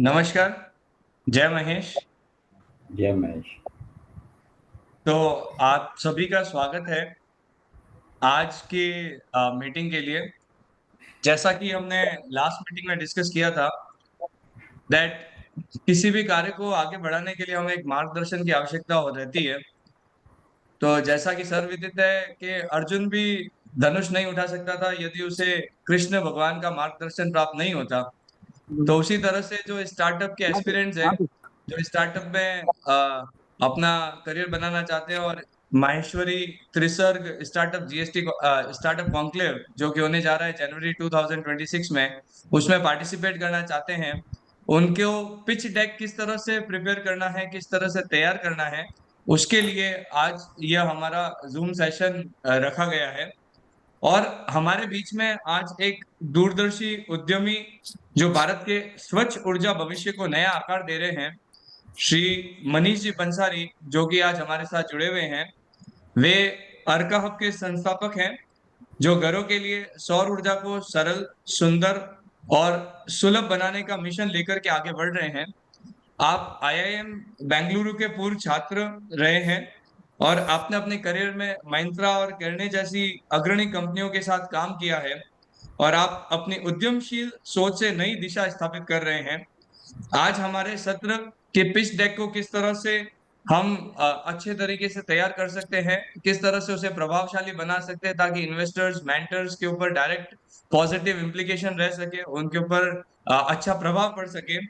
नमस्कार। जय महेश। जय महेश। तो आप सभी का स्वागत है आज की मीटिंग के लिए। जैसा कि हमने लास्ट मीटिंग में डिस्कस किया था दैट किसी भी कार्य को आगे बढ़ाने के लिए हमें एक मार्गदर्शन की आवश्यकता हो रहती है। तो जैसा कि सर्वविदित है कि अर्जुन भी धनुष नहीं उठा सकता था यदि उसे कृष्ण भगवान का मार्गदर्शन प्राप्त नहीं होता। तो उसी तरह से जो स्टार्टअप के एस्पिरेंट्स है, जो स्टार्टअप में अपना करियर बनाना चाहते हैं और माहेश्वरी त्रिसर्ग स्टार्टअप जीएसटी स्टार्टअप कॉन्क्लेव जो कि होने जा रहा है जनवरी 2026 में, उसमें पार्टिसिपेट करना चाहते हैं, उनको पिच डेक किस तरह से प्रिपेयर करना है, किस तरह से तैयार करना है, उसके लिए आज यह हमारा जूम सेशन रखा गया है। और हमारे बीच में आज एक दूरदर्शी उद्यमी जो भारत के स्वच्छ ऊर्जा भविष्य को नया आकार दे रहे हैं, श्री मनीष जी बंसारी, जो कि आज हमारे साथ जुड़े हुए हैं। वे अर्का हब के संस्थापक हैं, जो घरों के लिए सौर ऊर्जा को सरल, सुंदर और सुलभ बनाने का मिशन लेकर के आगे बढ़ रहे हैं। आप आईआईएम बेंगलुरु के पूर्व छात्र रहे हैं और आपने अपने करियर में महिंद्रा और केरने जैसी अग्रणी कंपनियों के साथ काम किया है और आप अपनी उद्यमशील सोच से नई दिशा स्थापित कर रहे हैं। आज हमारे सत्र के पिच डेक को किस तरह से हम अच्छे तरीके से तैयार कर सकते हैं, किस तरह से उसे प्रभावशाली बना सकते हैं ताकि इन्वेस्टर्स मेंटर्स के ऊपर डायरेक्ट पॉजिटिव इम्प्लीकेशन रह सके, उनके ऊपर अच्छा प्रभाव पड़ सके।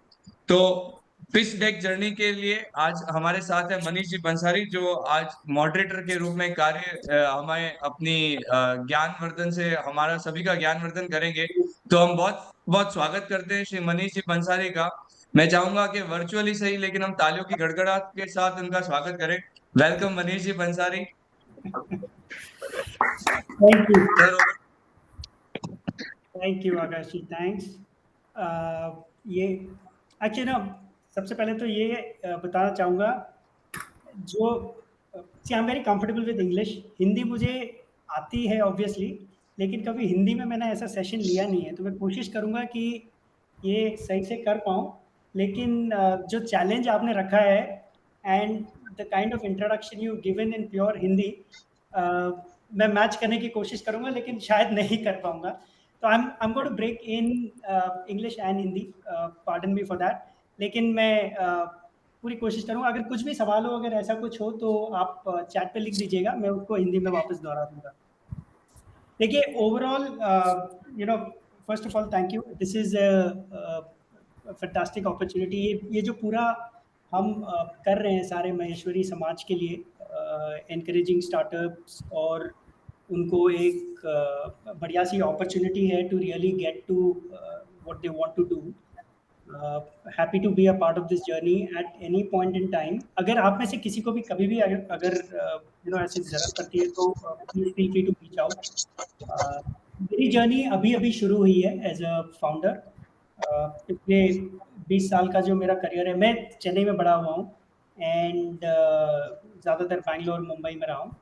तो पिच डेक जर्नी के लिए आज हमारे साथ है मनीष जी बंसारी, जो आज मॉडरेटर के रूप में कार्य हमें अपनी ज्ञानवर्धन से हमारा सभी का ज्ञानवर्धन करेंगे। तो हम बहुत बहुत स्वागत करते हैं श्री मनीष जी बंसारी का। मैं चाहूंगा कि वर्चुअली सही लेकिन हम तालियों की गड़गड़ाहट के साथ उनका स्वागत करें। Welcome Manish ji Bansari. Thank you. Sir Thank you, Akashi. Thanks. ये एक्चुअली ना सबसे पहले तो ये बताना चाहूँगा जो see I am very comfortable with English. Hindi मुझे आती है ऑब्वियसली, लेकिन कभी हिंदी में मैंने ऐसा सेशन लिया नहीं है, तो मैं कोशिश करूँगा कि ये सही से कर पाऊँ। लेकिन जो चैलेंज आपने रखा है and the kind of introduction you given in pure Hindi, मैं मैच करने की कोशिश करूँगा, लेकिन शायद नहीं कर पाऊँगा। तो I am going to break in English and Hindi, pardon me for that. लेकिन मैं पूरी कोशिश करूँगा। अगर कुछ भी सवाल हो, अगर ऐसा कुछ हो तो आप चैट पे लिख दीजिएगा, मैं उसको हिंदी में वापस दोहरा दूंगा। देखिए, overall you know, first of all thank you. This is fantastic opportunity. ये जो पूरा हम कर रहे हैं सारे महेश्वरी समाज के लिए, एनकरेजिंग स्टार्टअप्स, और उनको एक बढ़िया सी अपॉर्चुनिटी है to really get to what they want to do. Happy to be a part of this journey at any point in time. अगर आप में से किसी को भी कभी भी अगर यू नो ऐसी ज़रूरत पड़ती है तो please feel free to reach out. मेरी जर्नी अभी अभी शुरू हुई है एज अ फाउंडर। पिछले 20 साल का जो मेरा करियर है, मैं चेन्नई में बड़ा हुआ हूँ एंड ज़्यादातर बैंगलोर मुंबई में रहा हूँ।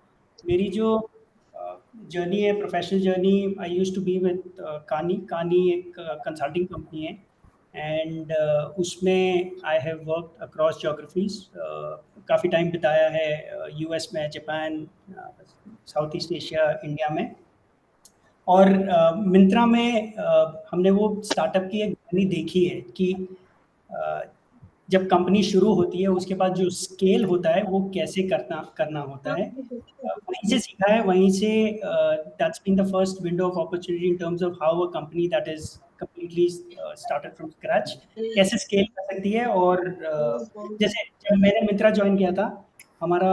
मेरी जो जर्नी है, professional journey, I used to be with Kearney एक कंसल्टिंग कंपनी है, एंड उसमें I have worked across geographies. काफ़ी टाइम बिताया है यूएस में, Japan, South East Asia, India में। और मिंत्रा में हमने वो स्टार्टअप की एक जर्नी देखी है कि जब कंपनी शुरू होती है उसके बाद जो स्केल होता है वो कैसे करना होता है। वहीं से सीखा है, वहीं से that's been the first window of opportunity in terms of how a company that is completely started from scratch कैसे स्केल कर सकती है। और जैसे जब मैंने मिंत्रा ज्वाइन किया था, हमारा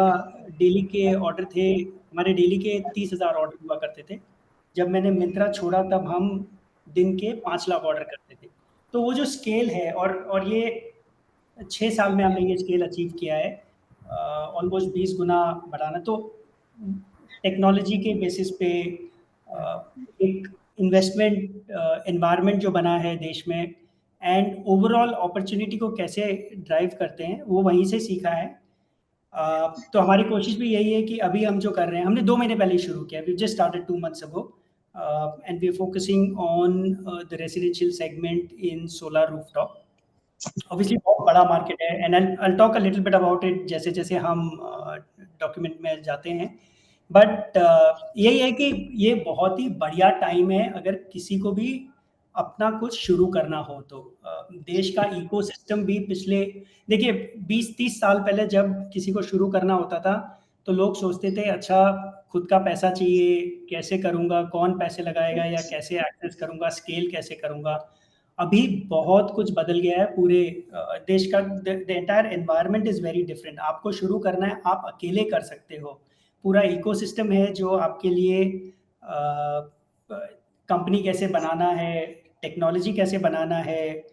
डेली के ऑर्डर थे, हमारे डेली के 30,000 ऑर्डर हुआ करते थे। जब मैंने मिंत्रा छोड़ा तब हम दिन के 5 लाख ऑर्डर करते थे। तो वो जो स्केल है, और ये 6 साल में हमने ये स्केल अचीव किया है, ऑलमोस्ट 20 गुना बढ़ाना। तो टेक्नोलॉजी के बेसिस पे एक इन्वेस्टमेंट एनवायरनमेंट जो बना है देश में, एंड ओवरऑल अपॉर्चुनिटी को कैसे ड्राइव करते हैं, वो वहीं से सीखा है। तो हमारी कोशिश भी यही है कि अभी हम जो कर रहे हैं, हमने 2 महीने पहले ही शुरू किया, we just started 2 months ago, and we are focusing on the residential segment in solar rooftop. Obviously बहुत बड़ा मार्केट है, and I'll talk a little bit about it जैसे जैसे हम डॉक्यूमेंट में जाते हैं। बट यही है कि ये बहुत ही बढ़िया टाइम है अगर किसी को भी अपना कुछ शुरू करना हो तो। देश का इकोसिस्टम भी पिछले, देखिए 20-30 साल पहले जब किसी को शुरू करना होता था तो लोग सोचते थे अच्छा खुद का पैसा चाहिए, कैसे करूँगा, कौन पैसे लगाएगा या कैसे एक्सेस करूँगा, स्केल कैसे करूँगा। अभी बहुत कुछ बदल गया है पूरे देश का। The entire environment is very different. आपको शुरू करना है, आप अकेले कर सकते हो। पूरा इकोसिस्टम है जो आपके लिए कंपनी कैसे बनाना है, टेक्नोलॉजी कैसे बनाना है,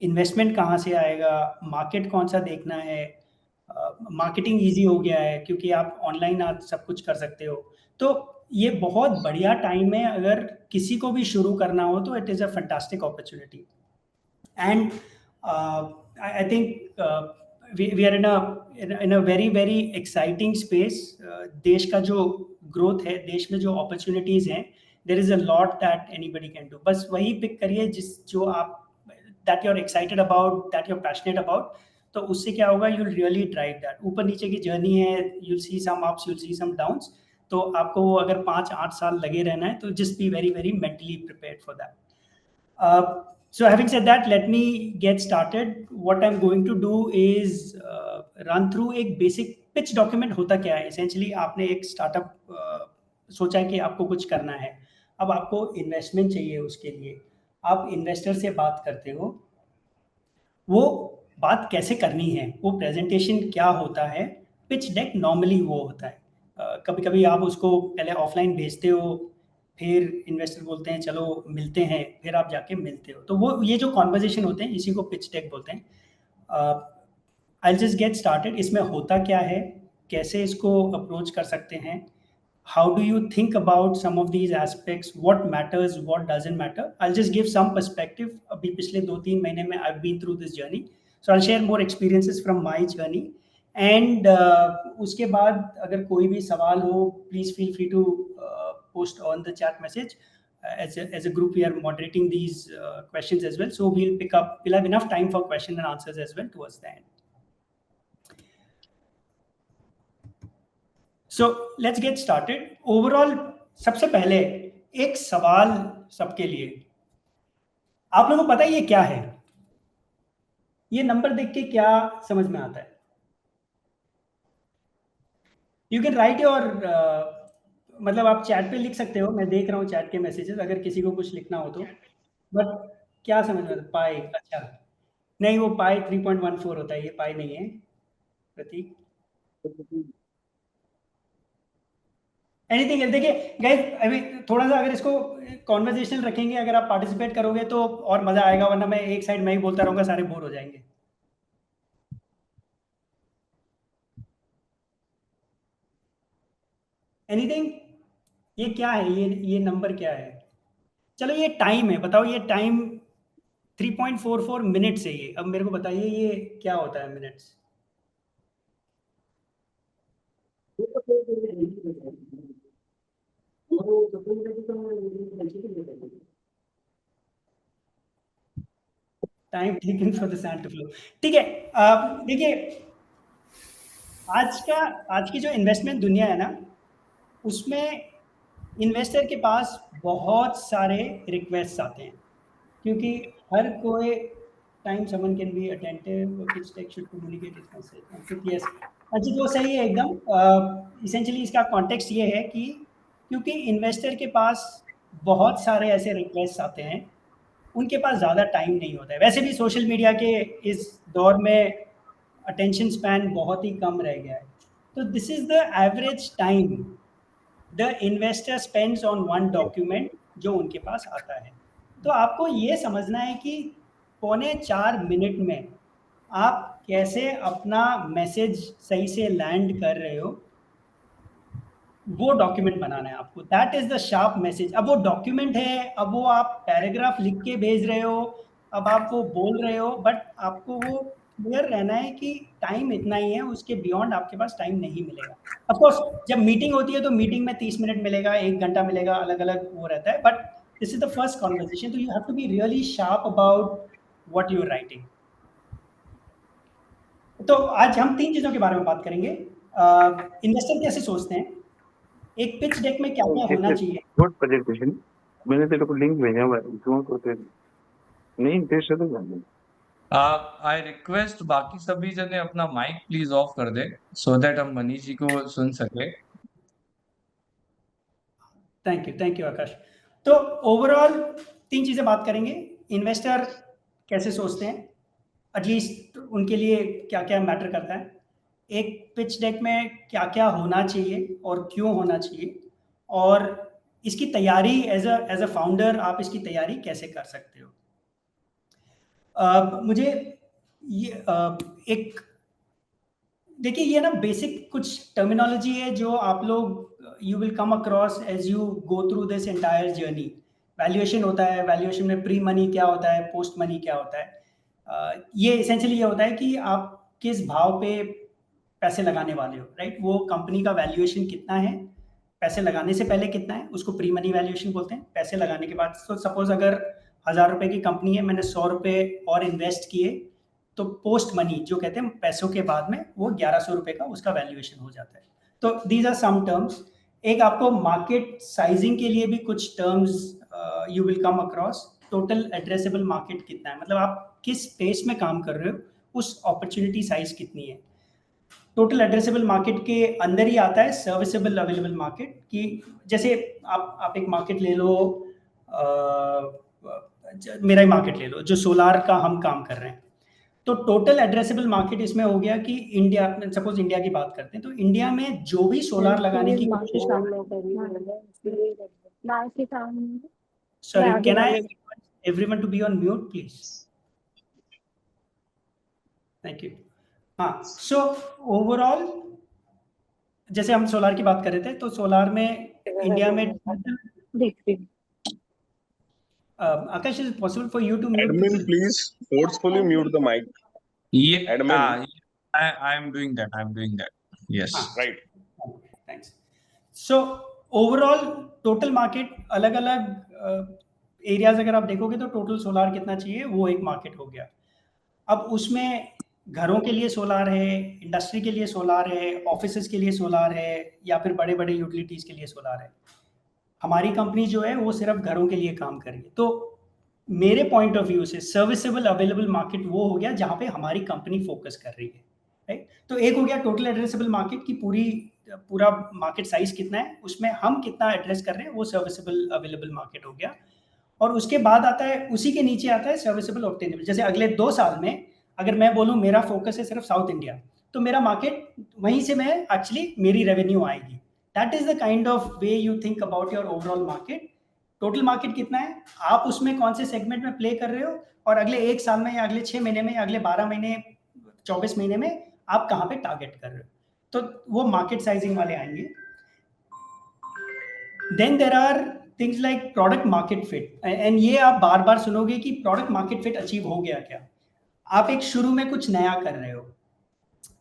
इन्वेस्टमेंट कहाँ से आएगा, मार्केट कौन सा देखना है। मार्केटिंग ईज़ी हो गया है क्योंकि आप ऑनलाइन आज सब कुछ कर सकते हो। तो ये बहुत बढ़िया टाइम है अगर किसी को भी शुरू करना हो तो it is a fantastic opportunity. And I think we are in a very very exciting space. देश का जो ग्रोथ है, देश में जो अपॉर्चुनिटीज़ हैं, there is a lot that anybody can do. बस वही पिक करिए जिस जो आप that you are excited about, that you are passionate about. तो उससे क्या होगा, you will really drive that. ऊपर नीचे की जर्नी है, you will see some ups, you will see some downs. तो आपको वो अगर 5-8 साल लगे रहना है तो just be very very mentally prepared for that. So having said that, let me get started. What I'm going to do is run through एक basic pitch document होता क्या है। Essentially आपने एक startup सोचा है कि आपको कुछ करना है, अब आपको investment चाहिए उसके लिए, आप investor से बात करते हो, वो बात कैसे करनी है, वो प्रेजेंटेशन क्या होता है, पिच डेक नॉर्मली वो होता है। कभी कभी आप उसको पहले ऑफलाइन भेजते हो, फिर इन्वेस्टर बोलते हैं चलो मिलते हैं, फिर आप जाके मिलते हो। तो वो ये जो कॉन्वर्जेशन होते हैं इसी को पिच डेक बोलते हैं। I just get started. इसमें होता क्या है, कैसे इसको अप्रोच कर सकते हैं, how do you think about some of these aspects, what matters, what doesn't matter. I'll just give some perspective. अभी पिछले 2-3 महीने में I've been through this journey, so I'll share more experiences from my journey. And उसके बाद अगर कोई भी सवाल हो, please feel free to post on the chat message. As a group we are moderating these questions as well, so we'll have enough time for question and answers as well towards the end. So let's get started. Overall, सबसे पहले एक सवाल सबके लिए, आप लोगों को पता है ये क्या है? ये नंबर देख के क्या समझ में आता है? You can write your मतलब आप चैट पे लिख सकते हो, मैं देख रहा हूँ चैट के मैसेजेस, अगर किसी को कुछ लिखना हो तो। बट क्या समझ में आता है? पाई, अच्छा नहीं, वो पाई 3.14 होता है, ये पाई नहीं है प्रतीक। एनीथिंग, देखिए गाइस, अभी थोड़ा सा अगर इसको कॉन्वर्जेशनल रखेंगे, अगर आप पार्टिसिपेट करोगे तो और मजा आएगा, वरना मैं एक साइड में ही बोलता रहूंगा, सारे बोर हो जाएंगे। एनीथिंग, ये क्या है, ये नंबर क्या है? चलो ये टाइम है, बताओ ये टाइम 3.44 मिनट्स है ये। अब मेरे को बताइए ये क्या होता है minutes? Time taken for the sand to flow. ठीक है, देखिए आज की जो इन्वेस्टमेंट दुनिया है ना, उसमें इन्वेस्टर के पास बहुत सारे रिक्वेस्ट आते हैं, क्योंकि हर कोई time someone can be attentive, pitch deck should communicate it's message. Yes, अच्छा तो सही है एकदम। इसेंशियली इसका कॉन्टेक्स्ट ये है कि क्योंकि इन्वेस्टर के पास बहुत सारे ऐसे रिक्वेस्ट आते हैं, उनके पास ज़्यादा टाइम नहीं होता है। वैसे भी सोशल मीडिया के इस दौर में अटेंशन स्पैन बहुत ही कम रह गया है। तो this is the average time the investor spends on one document जो उनके पास आता है। तो आपको ये समझना है कि 3.25 मिनट में आप कैसे अपना मैसेज सही से लैंड कर रहे हो, वो डॉक्यूमेंट बनाना है आपको। That is the sharp message. अब वो डॉक्यूमेंट है, अब वो आप पैराग्राफ लिख के भेज रहे हो, अब आप वो बोल रहे हो, बट आपको वो क्लियर रहना है कि टाइम इतना ही है, उसके बियॉन्ड आपके पास टाइम नहीं मिलेगा। ऑफ कोर्स जब मीटिंग होती है तो मीटिंग में 30 मिनट मिलेगा, 1 घंटा मिलेगा, अलग अलग वो रहता है, but this is the first conversation, तो you have to be really sharp about what you are writing. तो आज हम 3 चीज़ों के बारे में बात करेंगे। इन्वेस्टर कैसे सोचते हैं, एक पिच डेक में क्या-क्या होना चाहिए। Good presentation. मैंने तेरे को लिंक भेजा हुआ है, क्यों तो तेरे नहीं इंटरेस्ट है तो जाने। आई रिक्वेस्ट बाकी सभी जने अपना माइक प्लीज ऑफ कर दे सो दैट हम मनीष जी को सुन सके। थैंक यू आकाश। तो ओवरऑल 3 चीज़ें बात करेंगे। इन्वेस्टर कैसे सोचते हैं, एटलीस्ट उनके लिए क्या-क्या मैटर करता है। एक पिच डेक में क्या-क्या होना चाहिए और क्यों होना चाहिए, और इसकी तैयारी एज़ अ फाउंडर आप इसकी तैयारी कैसे कर सकते हो। मुझे ये एक देखिए, ये ना बेसिक कुछ टर्मिनोलॉजी है जो आप लोग you will come across as you go through this entire journey. Valuation होता है, वैल्यूएशन में प्री मनी क्या होता है, पोस्ट मनी क्या होता है। ये एसेंशियली ये होता है कि आप किस भाव पे पैसे लगाने वाले हो, राइट। वो कंपनी का वैल्यूएशन कितना है, पैसे लगाने से पहले कितना है, उसको प्री मनी वैल्यूएशन बोलते हैं। पैसे लगाने के बाद, तो सपोज अगर 1000 रुपए की कंपनी है, मैंने 100 रुपए और इन्वेस्ट किए, तो पोस्ट मनी जो कहते हैं पैसों के बाद में, वो 1100 रुपए का उसका वैल्यूएशन हो जाता है। तो दीज आर सम टर्म्स। एक आपको मार्केट साइजिंग के लिए भी कुछ terms you will come across. Total addressable market कितना है, मतलब आप किस स्पेस में काम कर रहे हो, उस अपॉर्चुनिटी साइज कितनी है। टोटल एड्रेसेबल मार्केट के अंदर ही आता है सर्विसेबल अवेलेबल मार्केट की। जैसे आप एक मार्केट ले लो, मेरा ही मार्केट ले लो जो सोलार का हम काम कर रहे हैं। तो टोटल एड्रेसेबल मार्केट इसमें हो गया कि इंडिया, सपोज इंडिया की बात करते हैं, तो इंडिया में जो भी सोलार लगाने की कोशिश कर रहे हैं। Sorry, can I everyone to be on mute please. Thank you. हाँ, सो ओवरऑल जैसे हम सोलार की बात कर रहे थे, तो सोलार में इंडिया में Akash, is possible for you to mute Admin, please forcefully mute the mic. ये Admin, I am doing that yes. right. Thanks. So overall total market, अलग अलग एरियाज अगर आप देखोगे तो टोटल सोलार कितना चाहिए, वो एक मार्केट हो गया। अब उसमें घरों के लिए सोलार है, इंडस्ट्री के लिए सोलार है, ऑफिसेज के लिए सोलार है, या फिर बड़े बड़े यूटिलिटीज के लिए सोलार है। हमारी कंपनी जो है वो सिर्फ घरों के लिए काम कर रही है। तो मेरे पॉइंट ऑफ व्यू से सर्विसेबल अवेलेबल मार्केट वो हो गया जहां पे हमारी कंपनी फोकस कर रही है, राइट। तो एक हो गया टोटल एड्रेसेबल मार्केट की पूरा मार्केट साइज कितना है, उसमें हम कितना एड्रेस कर रहे हैं, वो सर्विसेबल अवेलेबल मार्केट हो गया। और उसके बाद आता है, उसी के नीचे आता है सर्विसेबल ऑब्टेनेबल। जैसे अगले 2 साल में अगर मैं बोलूँ मेरा फोकस है सिर्फ साउथ इंडिया, तो मेरा मार्केट वहीं से मैं एक्चुअली मेरी रेवेन्यू आएगी। That is the kind of way you think about your overall market. Total market कितना है, आप उसमें कौन से सेगमेंट में प्ले कर रहे हो, और अगले 1 साल में या अगले 6 महीने में या अगले 12 महीने 24 महीने में आप कहाँ पे टारगेट कर रहे हो। तो वो मार्केट साइजिंग वाले आएंगे। Then there are things like product market fit, and ये आप बार बार सुनोगे कि प्रोडक्ट मार्केट फिट अचीव हो गया क्या। आप एक शुरू में कुछ नया कर रहे हो,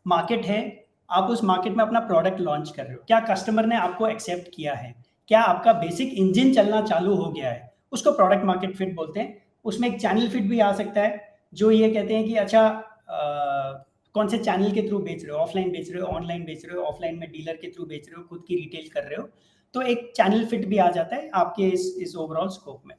मार्केट है, आप उस मार्केट में अपना प्रोडक्ट लॉन्च कर रहे हो, क्या कस्टमर ने आपको एक्सेप्ट किया है, क्या आपका बेसिक इंजन चलना चालू हो गया है, उसको प्रोडक्ट मार्केट फिट बोलते हैं। उसमें एक चैनल फिट भी आ सकता है, जो ये कहते हैं कि अच्छा कौन से चैनल के थ्रू बेच रहे हो, ऑफलाइन बेच रहे हो, ऑनलाइन बेच रहे हो, ऑफलाइन में डीलर के थ्रू बेच रहे हो, खुद की रिटेल कर रहे हो। तो एक चैनल फिट भी आ जाता है आपके इस ओवरऑल स्कोप में।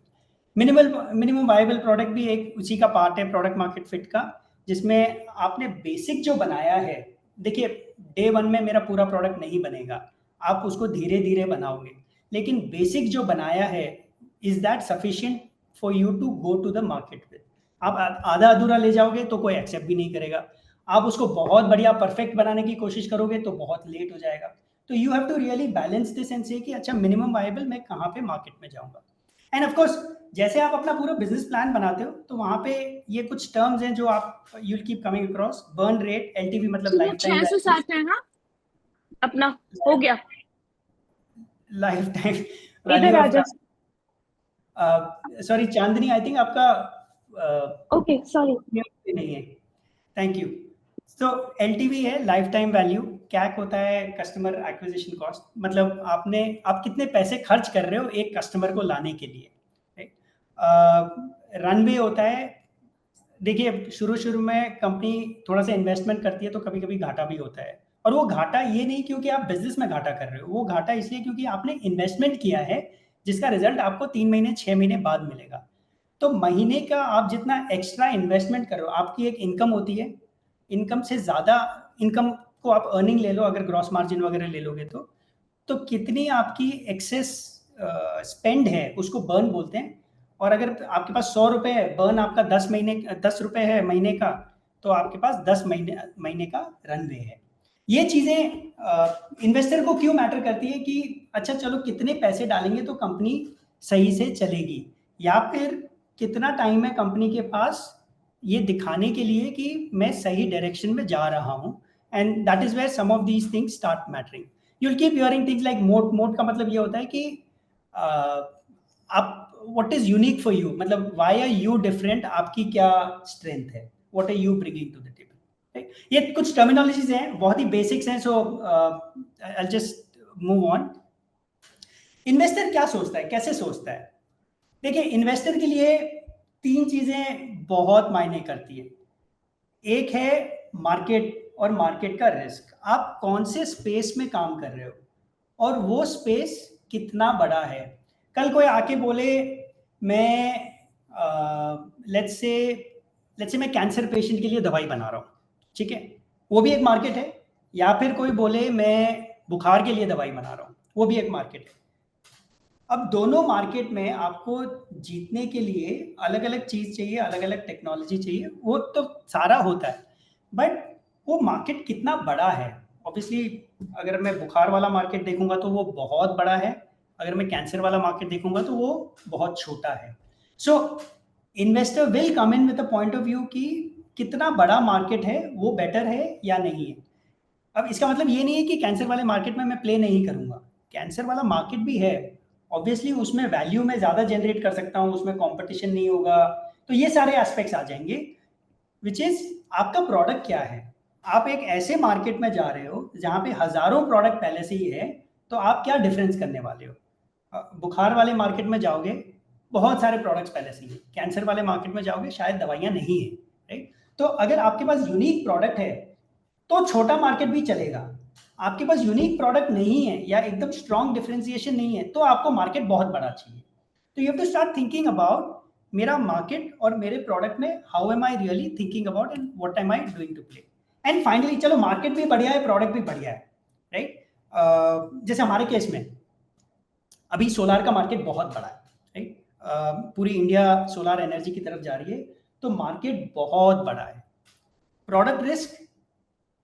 मिनिमम वायबल प्रोडक्ट भी एक उसी का पार्ट है प्रोडक्ट मार्केट फिट का, जिसमें आपने बेसिक जो बनाया है। देखिए, डे 1 में मेरा पूरा प्रोडक्ट नहीं बनेगा, आप उसको धीरे धीरे बनाओगे, लेकिन बेसिक जो बनाया है, is that sufficient for you to go to the market with. आप आधा अधूरा ले जाओगे तो कोई एक्सेप्ट भी नहीं करेगा, आप उसको बहुत बढ़िया परफेक्ट बनाने की कोशिश करोगे तो बहुत लेट हो जाएगा। तो you have to really balance this and से कि अच्छा मिनिमम वायबल मैं कहाँ पे मार्केट में जाऊंगा। एंड ऑफ कोर्स जैसे आप अपना पूरा बिजनेस प्लान बनाते हो, तो वहां पे ये कुछ टर्म्स हैं जो आप you will keep coming across. Burn rate, LTV मतलब लाइफ टाइम, 660 है ना अपना, हो गया लाइफ टाइम इधर आ वैल्यू। जा। सॉरी चांदनी, आई थिंक आपका ओके सॉरी नहीं है। Thank you. तो एलटीवी है लाइफ टाइम वैल्यू, कैक होता है कस्टमर एक्विजिशन कॉस्ट, मतलब आप कितने पैसे खर्च कर रहे हो एक कस्टमर को लाने के लिए, राइट। रनवे होता है देखिए शुरू में कंपनी थोड़ा सा इन्वेस्टमेंट करती है तो कभी कभी घाटा भी होता है, और वो घाटा ये नहीं क्योंकि आप बिजनेस में घाटा कर रहे हो, वो घाटा इसलिए क्योंकि आपने इन्वेस्टमेंट किया है जिसका रिजल्ट आपको 3 महीने 6 महीने बाद मिलेगा। तो महीने का आप जितना एक्स्ट्रा इन्वेस्टमेंट कर रहे हो, आपकी एक इनकम होती है, इनकम से ज़्यादा इनकम को आप अर्निंग ले लो, अगर ग्रॉस मार्जिन वगैरह ले लोगे तो कितनी आपकी एक्सेस स्पेंड है उसको बर्न बोलते हैं। और अगर आपके पास 100 रुपये है, बर्न आपका 10 रुपये है महीने का, तो आपके पास 10 महीने का रनवे है। ये चीज़ें इन्वेस्टर को क्यों मैटर करती है कि अच्छा चलो कितने पैसे डालेंगे तो कंपनी सही से चलेगी, या फिर कितना टाइम है कंपनी के पास ये दिखाने के लिए कि मैं सही डायरेक्शन में जा रहा हूँ। And that is where some of these things start mattering. You will keep hearing things like moat का मतलब ये होता है कि आप what is unique for you, मतलब व्हाई आर यू डिफरेंट, आपकी क्या स्ट्रेंथ है, what are you bringing to the table. ये कुछ टर्मिनोलॉजीज हैं, बहुत ही बेसिक्स हैं, so I will just move on. Investor क्या सोचता है, कैसे सोचता है? देखिए इन्वेस्टर के लिए 3 चीजें बहुत मायने करती है। एक है मार्केट और मार्केट का रिस्क, आप कौन से स्पेस में काम कर रहे हो और वो स्पेस कितना बड़ा है। कल कोई आके बोले मैं लेट्स से मैं कैंसर पेशेंट के लिए दवाई बना रहा हूँ, ठीक है, वो भी एक मार्केट है। या फिर कोई बोले मैं बुखार के लिए दवाई बना रहा हूँ, वो भी एक मार्केट है। अब दोनों मार्केट में आपको जीतने के लिए अलग अलग चीज चाहिए, अलग अलग टेक्नोलॉजी चाहिए, वो तो सारा होता है, बट वो मार्केट कितना बड़ा है। ऑब्वियसली अगर मैं बुखार वाला मार्केट देखूंगा तो वो बहुत बड़ा है, अगर मैं कैंसर वाला मार्केट देखूंगा तो वो बहुत छोटा है। So investor will come in with a point of view कि कितना बड़ा मार्केट है, वो बेटर है या नहीं है। अब इसका मतलब ये नहीं है कि कैंसर वाले मार्केट में मैं प्ले नहीं करूंगा, कैंसर वाला मार्केट भी है, ऑब्वियसली उसमें वैल्यू में ज़्यादा जनरेट कर सकता हूँ, उसमें कंपटीशन नहीं होगा, तो ये सारे एस्पेक्ट्स आ जाएंगे। विच इज आपका प्रोडक्ट क्या है। आप एक ऐसे मार्केट में जा रहे हो जहाँ पे हजारों प्रोडक्ट पहले से ही है, तो आप क्या डिफरेंस करने वाले हो। बुखार वाले मार्केट में जाओगे, बहुत सारे प्रोडक्ट्स पहले से ही है। कैंसर वाले मार्केट में जाओगे, शायद दवाइयाँ नहीं है, राइट। तो अगर आपके पास यूनिक प्रोडक्ट है तो छोटा मार्केट भी चलेगा। आपके पास यूनिक प्रोडक्ट नहीं है या एकदम स्ट्रॉन्ग डिफरेंशिएशन नहीं है तो आपको मार्केट बहुत बड़ा चाहिए। तो you have to start thinking about मेरा मार्केट और मेरे प्रोडक्ट में how am I really thinking about and what am I doing to play. And finally चलो मार्केट भी बढ़िया है, प्रोडक्ट भी बढ़िया है, राइट। जैसे हमारे केस में अभी सोलार का मार्केट बहुत बड़ा है, राइट। पूरी इंडिया सोलार एनर्जी की तरफ जा रही है, तो मार्केट बहुत बड़ा है। प्रोडक्ट रिस्क,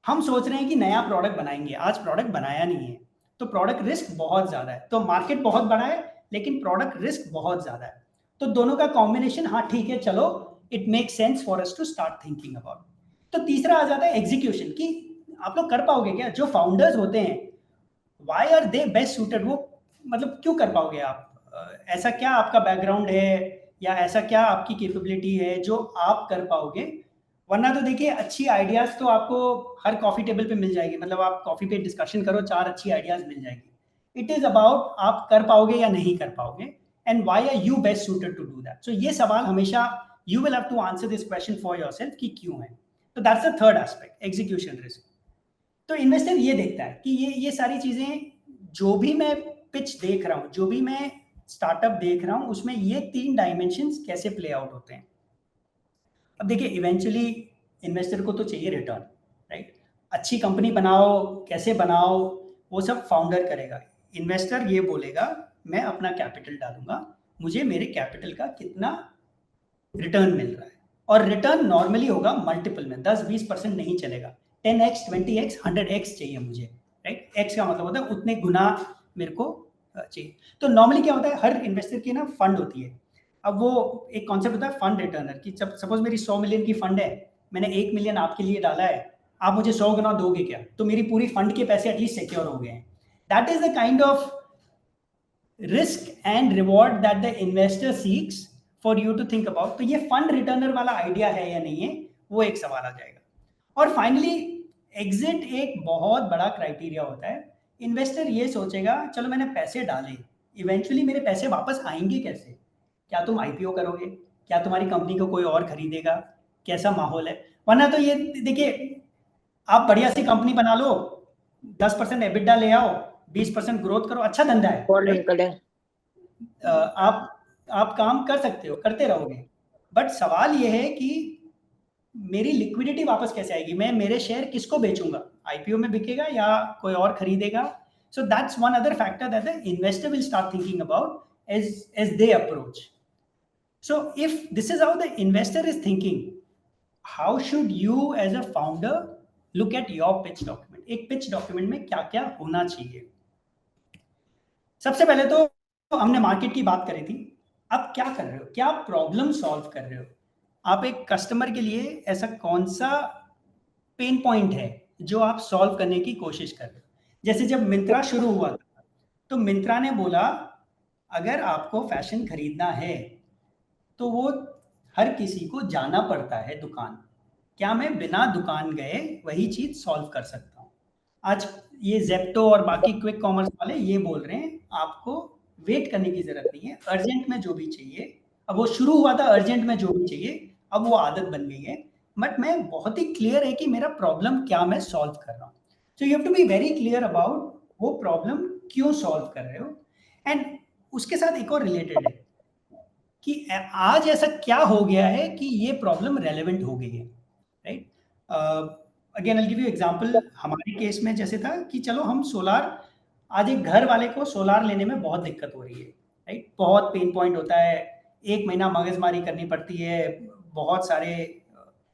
हम सोच रहे हैं कि नया प्रोडक्ट बनाएंगे, आज प्रोडक्ट बनाया नहीं है, तो प्रोडक्ट रिस्क बहुत ज़्यादा है। तो मार्केट बहुत बड़ा है लेकिन प्रोडक्ट रिस्क बहुत ज़्यादा है, तो दोनों का कॉम्बिनेशन, हाँ ठीक है, चलो it make sense for us to start thinking about. तो तीसरा आ जाता है एग्जीक्यूशन, कि आप लोग कर पाओगे क्या। जो फाउंडर्स होते हैं, why are they best suited, वो मतलब क्यों कर पाओगे आप, ऐसा क्या आपका बैकग्राउंड है या ऐसा क्या आपकी कैपेबिलिटी है जो आप कर पाओगे। वरना तो देखिए अच्छी आइडियाज तो आपको हर कॉफी टेबल पे मिल जाएगी, मतलब आप कॉफी पे डिस्कशन करो, 4 अच्छी आइडियाज मिल जाएगी। इट इज अबाउट आप कर पाओगे या नहीं कर पाओगे, and why are you best suited to do that. So ये सवाल हमेशा you will have to answer this question for yourself कि क्यों है। तो that's the third aspect, execution risk. तो इन्वेस्टर ये देखता है कि ये सारी चीजें, जो भी मैं पिच देख रहा हूँ, जो भी मैं स्टार्टअप देख रहा हूँ, उसमें ये 3 डायमेंशंस कैसे प्ले आउट होते हैं। अब देखिए इवेंचुअली इन्वेस्टर को तो चाहिए रिटर्न, राइट। अच्छी कंपनी बनाओ, कैसे बनाओ, वो सब फाउंडर करेगा। इन्वेस्टर ये बोलेगा मैं अपना कैपिटल डालूंगा, मुझे मेरे कैपिटल का कितना रिटर्न मिल रहा है। और रिटर्न नॉर्मली होगा मल्टीपल में, 10-20% नहीं चलेगा, 10x 20x 100x चाहिए मुझे, राइट। एक्स का मतलब होता है उतने गुना मेरे को चाहिए। तो नॉर्मली क्या होता है, हर इन्वेस्टर की ना फंड होती है। अब वो एक कॉन्सेप्ट होता है फंड रिटर्नर, कि जब सपोज मेरी 100 मिलियन की फंड है, मैंने 1 मिलियन आपके लिए डाला है, आप मुझे 100 गुना दोगे क्या, तो मेरी पूरी फंड के पैसे एटलीस्ट सिक्योर हो गए हैं। That is the kind of risk and reward that the investor seeks for you to think about. तो ये फंड रिटर्नर वाला आइडिया है या नहीं है, वो एक सवाल आ जाएगा। और फाइनली एग्जिट एक बहुत बड़ा क्राइटेरिया होता है। इन्वेस्टर ये सोचेगा चलो मैंने पैसे डाले, इवेंचुअली मेरे पैसे वापस आएंगे कैसे। क्या तुम आईपीओ करोगे, क्या तुम्हारी कंपनी को कोई और खरीदेगा, कैसा माहौल है। वरना तो ये देखिए, आप बढ़िया सी कंपनी बना लो, 10% एबिटा ले आओ, 20% ग्रोथ करो, अच्छा धंधा है, right? आप काम कर सकते हो, करते रहोगे, बट सवाल ये है कि मेरी लिक्विडिटी वापस कैसे आएगी, मैं मेरे शेयर किसको बेचूंगा, आईपीओ में बिकेगा या कोई और खरीदेगा। So that's one other factor that the investor will start thinking about as they approach. So if this is how the investor is thinking, how should you as a founder look at your pitch document? एक pitch document में क्या क्या होना चाहिए? सबसे पहले तो हमने मार्केट की बात करी थी, अब क्या कर रहे हो, क्या प्रॉब्लम सॉल्व कर रहे हो, आप एक कस्टमर के लिए ऐसा कौन सा पेन पॉइंट है जो आप सॉल्व करने की कोशिश कर रहे हो। जैसे जब मिंत्रा शुरू हुआ था तो मिंत्रा ने बोला अगर आपको फैशन खरीदना है तो वो हर किसी को जाना पड़ता है दुकान, क्या मैं बिना दुकान गए वही चीज सॉल्व कर सकता हूँ। आज ये जेप्टो और बाकी क्विक कॉमर्स वाले ये बोल रहे हैं आपको वेट करने की जरूरत नहीं है, अर्जेंट में जो भी चाहिए, अब वो शुरू हुआ था अर्जेंट में जो भी चाहिए, अब वो आदत बन गई है, बट मैं बहुत ही क्लियर है कि मेरा प्रॉब्लम क्या मैं सॉल्व कर रहा हूँ। So you have to be very clear about वो प्रॉब्लम क्यों सॉल्व कर रहे हो। एंड उसके साथ एक और रिलेटेड है कि आज ऐसा क्या हो गया है कि ये प्रॉब्लम रेलेवेंट हो गई है, right. Again I give you example, हमारे केस में जैसे था कि चलो हम सोलार, आज एक घर वाले को सोलार लेने में बहुत दिक्कत हो रही है, राइट, बहुत पेन पॉइंट होता है, 1 महीना मगजमारी करनी पड़ती है, बहुत सारे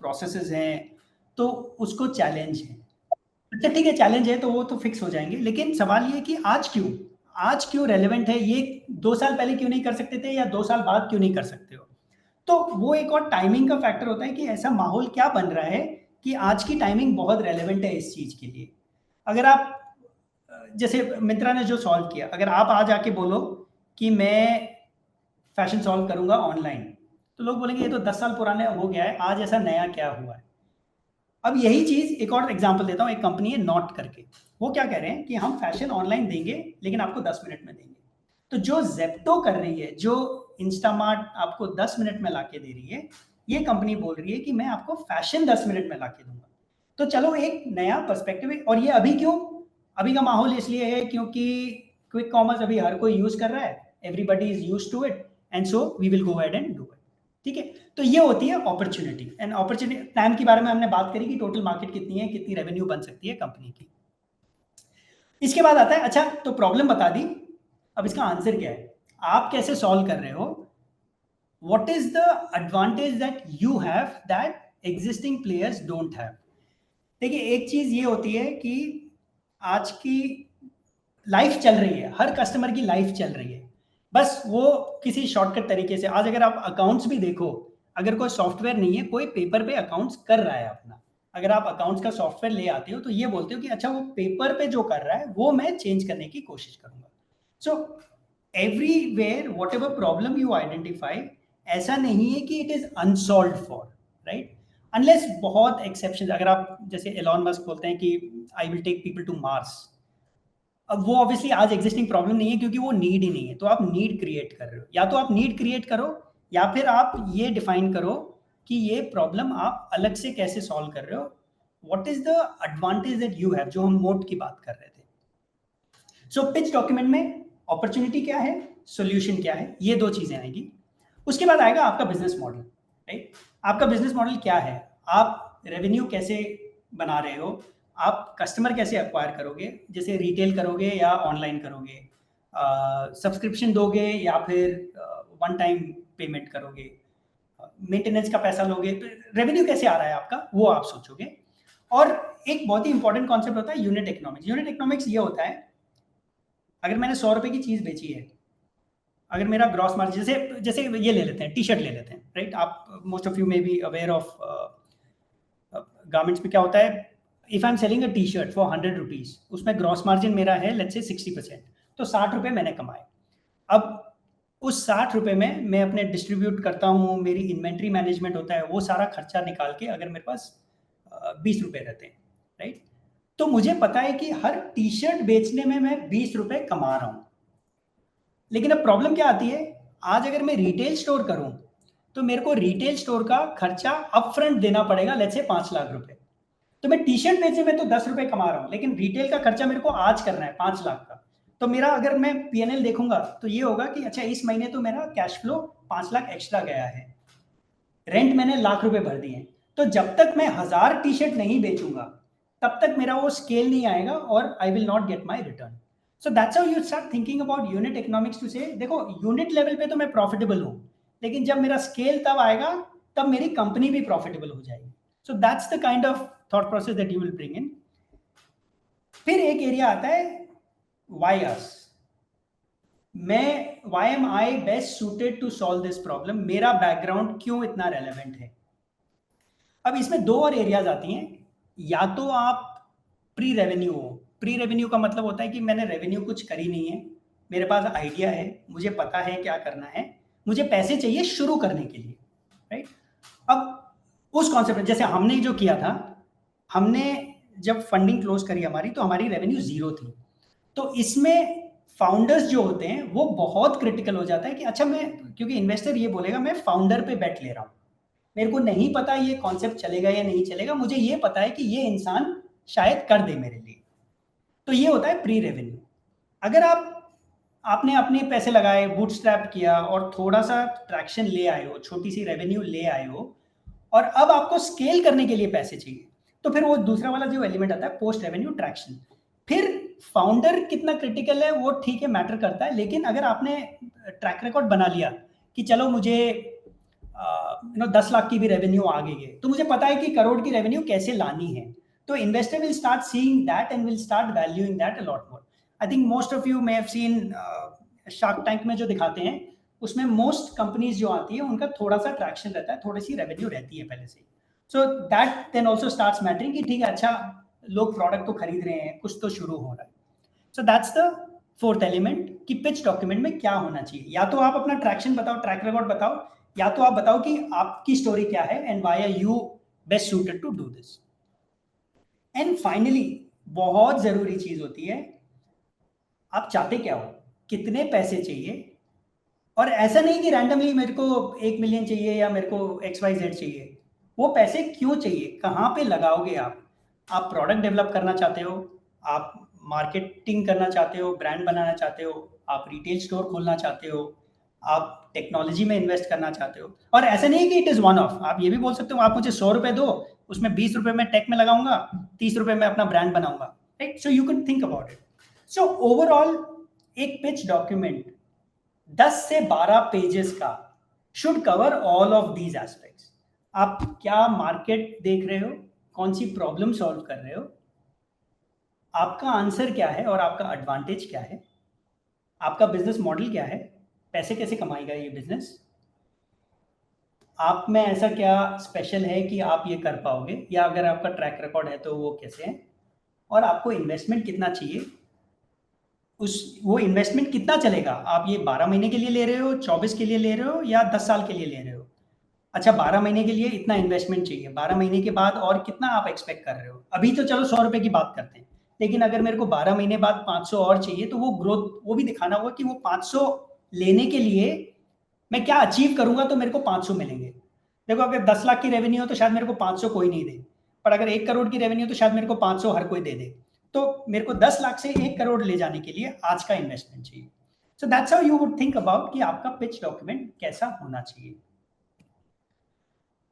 प्रोसेसेस हैं, तो उसको चैलेंज है। अच्छा ठीक है, चैलेंज है तो वो तो फिक्स हो जाएंगे, लेकिन सवाल ये कि आज क्यों रेलेवेंट है, ये 2 साल पहले क्यों नहीं कर सकते थे या 2 साल बाद क्यों नहीं कर सकते हो। तो वो एक और टाइमिंग का फैक्टर होता है कि ऐसा माहौल क्या बन रहा है कि आज की टाइमिंग बहुत रेलेवेंट है इस चीज के लिए। अगर आप, जैसे मित्रा ने जो सॉल्व किया, अगर आप आज आके बोलो कि मैं फैशन सॉल्व करूंगा ऑनलाइन, तो लोग बोलेंगे ये तो 10 साल पुराने हो गया है, आज ऐसा नया क्या हुआ है। अब यही चीज, एक और एग्जांपल देता हूँ, एक कंपनी है नॉट करके, वो क्या कह रहे हैं कि हम फैशन ऑनलाइन देंगे लेकिन आपको 10 मिनट में देंगे। तो जो जेप्टो कर रही है, जो इंस्टामार्ट आपको 10 मिनट में लाके दे रही है, ये कंपनी बोल रही है कि मैं आपको फैशन 10 मिनट में लाके दूंगा। तो चलो एक नया पर्सपेक्टिव है। और ये अभी क्यों, अभी का माहौल इसलिए है क्योंकि क्विक कॉमर्स अभी हर कोई यूज कर रहा है, everybody is used to it, and so we will go ahead and do it. ठीक है, तो ये होती है अपॉर्चुनिटी। एंड अपॉर्चुनिटी टाइम के बारे में हमने बात करी कि टोटल मार्केट कितनी है, कितनी रेवेन्यू बन सकती है कंपनी की। इसके बाद आता है, अच्छा तो प्रॉब्लम बता दी, अब इसका आंसर क्या है, आप कैसे सॉल्व कर रहे हो, what is the advantage that you have that existing players don't have. देखिए एक चीज ये होती है कि आज की लाइफ चल रही है, हर कस्टमर की लाइफ चल रही है, बस वो किसी शॉर्टकट तरीके से। आज अगर आप अकाउंट्स भी देखो, अगर कोई सॉफ्टवेयर नहीं है, कोई पेपर पे अकाउंट्स कर रहा है अपना, अगर आप अकाउंट्स का सॉफ्टवेयर ले आते हो तो ये बोलते हो कि अच्छा वो पेपर पे जो कर रहा है वो मैं चेंज करने की कोशिश करूंगा। So everywhere whatever problem you identify, ऐसा नहीं है कि it is unsolved for, right, unless बहुत एक्सेप्शन। अगर आप जैसे एलॉन मस्क बोलते हैं कि I will take people to Mars, अब वो ऑब्वियसली आज एग्जिस्टिंग प्रॉब्लम नहीं है क्योंकि वो नीड ही नहीं है, तो आप नीड क्रिएट कर रहे हो। या तो आप नीड क्रिएट करो या फिर आप ये डिफाइन करो कि ये प्रॉब्लम आप अलग से कैसे सॉल्व कर रहे हो, what is the advantage that you have, जो हम मोड की बात कर रहे थे। सो पिच डॉक्यूमेंट में अपॉर्चुनिटी क्या है, सॉल्यूशन क्या है, ये 2 चीजें आएगी। उसके बाद आएगा आपका बिजनेस मॉडल, राइट। आपका बिजनेस मॉडल क्या है, आप रेवेन्यू कैसे बना रहे हो, आप कस्टमर कैसे एक्वायर करोगे, जैसे रिटेल करोगे या ऑनलाइन करोगे, सब्सक्रिप्शन दोगे या फिर वन टाइम पेमेंट करोगे, मेंटेनेंस का पैसा लोगे, तो रेवेन्यू कैसे आ रहा है आपका वो आप सोचोगे। और एक बहुत ही इंपॉर्टेंट कॉन्सेप्ट होता है यूनिट इकोनॉमिक्स। यूनिट इकोनॉमिक्स ये होता है, अगर मैंने 100 रुपए की चीज बेची है, अगर मेरा ग्रॉस मार्जिन, जैसे ये ले लेते हैं, टी शर्ट ले लेते हैं, राइट, आप most of you may be aware of garments में क्या होता है, if I am selling a T shirt for 100 rupees, उसमें ग्रॉस मार्जिन मेरा है लेट्स से 60%, तो 60 रुपए मैंने कमाए। अब उस 60 रुपए में मैं अपने डिस्ट्रीब्यूट करता हूँ, मेरी इन्वेंट्री मैनेजमेंट होता है, वो सारा खर्चा निकाल के अगर मेरे पास 20 रुपए रहते हैं, राइट, तो मुझे पता है कि हर टी शर्ट बेचने में मैं 20 रुपए कमा रहा हूँ। लेकिन अब प्रॉब्लम क्या आती है, आज अगर मैं रिटेल स्टोर करूँ तो मेरे को रिटेल स्टोर का खर्चा अपफ्रंट देना पड़ेगा, लेट्स से 5 लाख रुपए। तो मैं टी शर्ट बेचने में तो 10 रुपए कमा रहा हूँ, लेकिन रिटेल का खर्चा मेरे को आज करना है 5 लाख का। तो मेरा अगर मैं पीएनएल देखूंगा तो ये होगा कि अच्छा इस महीने तो मेरा कैश फ्लो 5 लाख एक्स्ट्रा गया है, रेंट मैंने लाख रुपए भर दिए। तो जब तक मैं 1000 टी शर्ट नहीं बेचूंगा तब तक मेरा वो स्केल नहीं आएगा और I will not get my return. So that's how you start thinking about unit economics to say देखो यूनिट लेवल पे तो मैं प्रॉफिटेबल हूँ, लेकिन जब मेरा स्केल तब आएगा तब मेरी कंपनी भी प्रॉफिटेबल हो जाएगी। So that's the kind of thought process that you will bring in. फिर एक एरिया आता है why us, why am I best suited to solve this problem, मेरा बैकग्राउंड क्यों इतना रेलेवेंट है। अब इसमें दो और एरियाज आती हैं, या तो आप प्री रेवेन्यू हो। प्री रेवेन्यू का मतलब होता है कि मैंने रेवेन्यू कुछ करी नहीं है, मेरे पास आइडिया है, मुझे पता है क्या करना है, मुझे पैसे चाहिए शुरू करने के लिए, राइट। अब उस कॉन्सेप्ट में जैसे हमने जो किया था, हमने जब फंडिंग क्लोज करी हमारी तो हमारी रेवेन्यू 0 थी। तो इसमें फाउंडर्स जो होते हैं वो बहुत क्रिटिकल हो जाता है कि अच्छा मैं, क्योंकि इन्वेस्टर ये बोलेगा मैं फाउंडर पे बेट ले रहा हूँ, मेरे को नहीं पता ये कॉन्सेप्ट चलेगा या नहीं चलेगा, मुझे ये पता है कि ये इंसान शायद कर दे मेरे लिए। तो ये होता है प्री रेवेन्यू। अगर आपने अपने पैसे लगाए, बूटस्ट्रैप किया और थोड़ा सा ट्रैक्शन ले आए हो, छोटी सी रेवेन्यू ले आए हो, और अब आपको स्केल करने के लिए पैसे चाहिए, तो फिर वो दूसरा वाला जो एलिमेंट आता है पोस्ट रेवेन्यू ट्रैक्शन। फिर फाउंडर कितना क्रिटिकल है वो ठीक है, मैटर करता है, लेकिन अगर आपने ट्रैक रिकॉर्ड बना लिया कि चलो मुझे 10 लाख की भी रेवेन्यू आ गई है, तो मुझे पता है कि करोड़ की रेवेन्यू कैसे लानी है, तो investor will start seeing that and will start valuing that a lot more. I think most of you may have seen shark tank में जो दिखाते हैं उसमें मोस्ट कंपनीज जो आती है उनका थोड़ा सा ट्रैक्शन रहता है, थोड़ी सी रेवेन्यू रहती है पहले से। So that then also starts mattering कि ठीक है, अच्छा लोग प्रोडक्ट तो खरीद रहे हैं, कुछ तो शुरू हो रहा है। सो दैट्स द फोर्थ एलिमेंट कि पिच डॉक्यूमेंट में क्या होना चाहिए। या तो आप अपना ट्रैक्शन बताओ, ट्रैक रिकॉर्ड बताओ, या तो आप बताओ कि आपकी स्टोरी क्या है and why are you best suited to do this. And finally बहुत जरूरी चीज होती है, आप चाहते क्या हो, कितने पैसे चाहिए। और ऐसा नहीं कि रैंडमली मेरे को 1 मिलियन चाहिए या मेरे को XYZ चाहिए, वो पैसे क्यों चाहिए, कहाँ पे लगाओगे आप प्रोडक्ट डेवलप करना चाहते हो, आप मार्केटिंग करना चाहते हो, ब्रांड बनाना चाहते हो, आप रिटेल स्टोर खोलना चाहते हो, आप टेक्नोलॉजी में इन्वेस्ट करना चाहते हो। और ऐसा नहीं है कि इट इज़ वन ऑफ, आप ये भी बोल सकते हो आप मुझे 100 रुपये दो, उसमें 20 रुपये मैं टेक में लगाऊंगा, 30 रुपये मैं अपना ब्रांड बनाऊंगा, right. So you can think about it. So overall एक पिच डॉक्यूमेंट 10 से 12 पेजेस का should cover all of these aspects. आप क्या मार्केट देख रहे हो, कौन सी प्रॉब्लम सॉल्व कर रहे हो, आपका आंसर क्या है और आपका एडवांटेज क्या है, आपका बिजनेस मॉडल क्या है, पैसे कैसे कमाएगा ये बिजनेस, आप में ऐसा क्या स्पेशल है कि आप ये कर पाओगे, या अगर आपका ट्रैक रिकॉर्ड है तो वो कैसे है, और आपको इन्वेस्टमेंट कितना चाहिए, वो इन्वेस्टमेंट कितना चलेगा, आप ये 12 महीने के लिए ले रहे हो, 24 के लिए ले रहे हो, या 10 साल के लिए ले रहे हो। अच्छा 12 महीने के लिए इतना इन्वेस्टमेंट चाहिए, 12 महीने के बाद और कितना आप एक्सपेक्ट कर रहे हो। अभी तो चलो 100 रुपए की बात करते हैं, लेकिन अगर मेरे को 12 महीने बाद 500 और चाहिए, तो वो ग्रोथ वो भी दिखाना होगा कि वो 500 लेने के लिए मैं क्या अचीव करूंगा तो मेरे को 500 मिलेंगे। देखो अगर 10 लाख की रेवेन्यू हो तो शायद मेरे को 500 कोई नहीं दे, पर अगर 1 करोड़ की रेवेन्यू तो शायद मेरे को 500 हर कोई दे दे। तो मेरे को 10 लाख से 1 करोड़ ले जाने के लिए आज का इन्वेस्टमेंट चाहिए। सो that's how you would think about कि आपका पिच डॉक्यूमेंट कैसा होना चाहिए।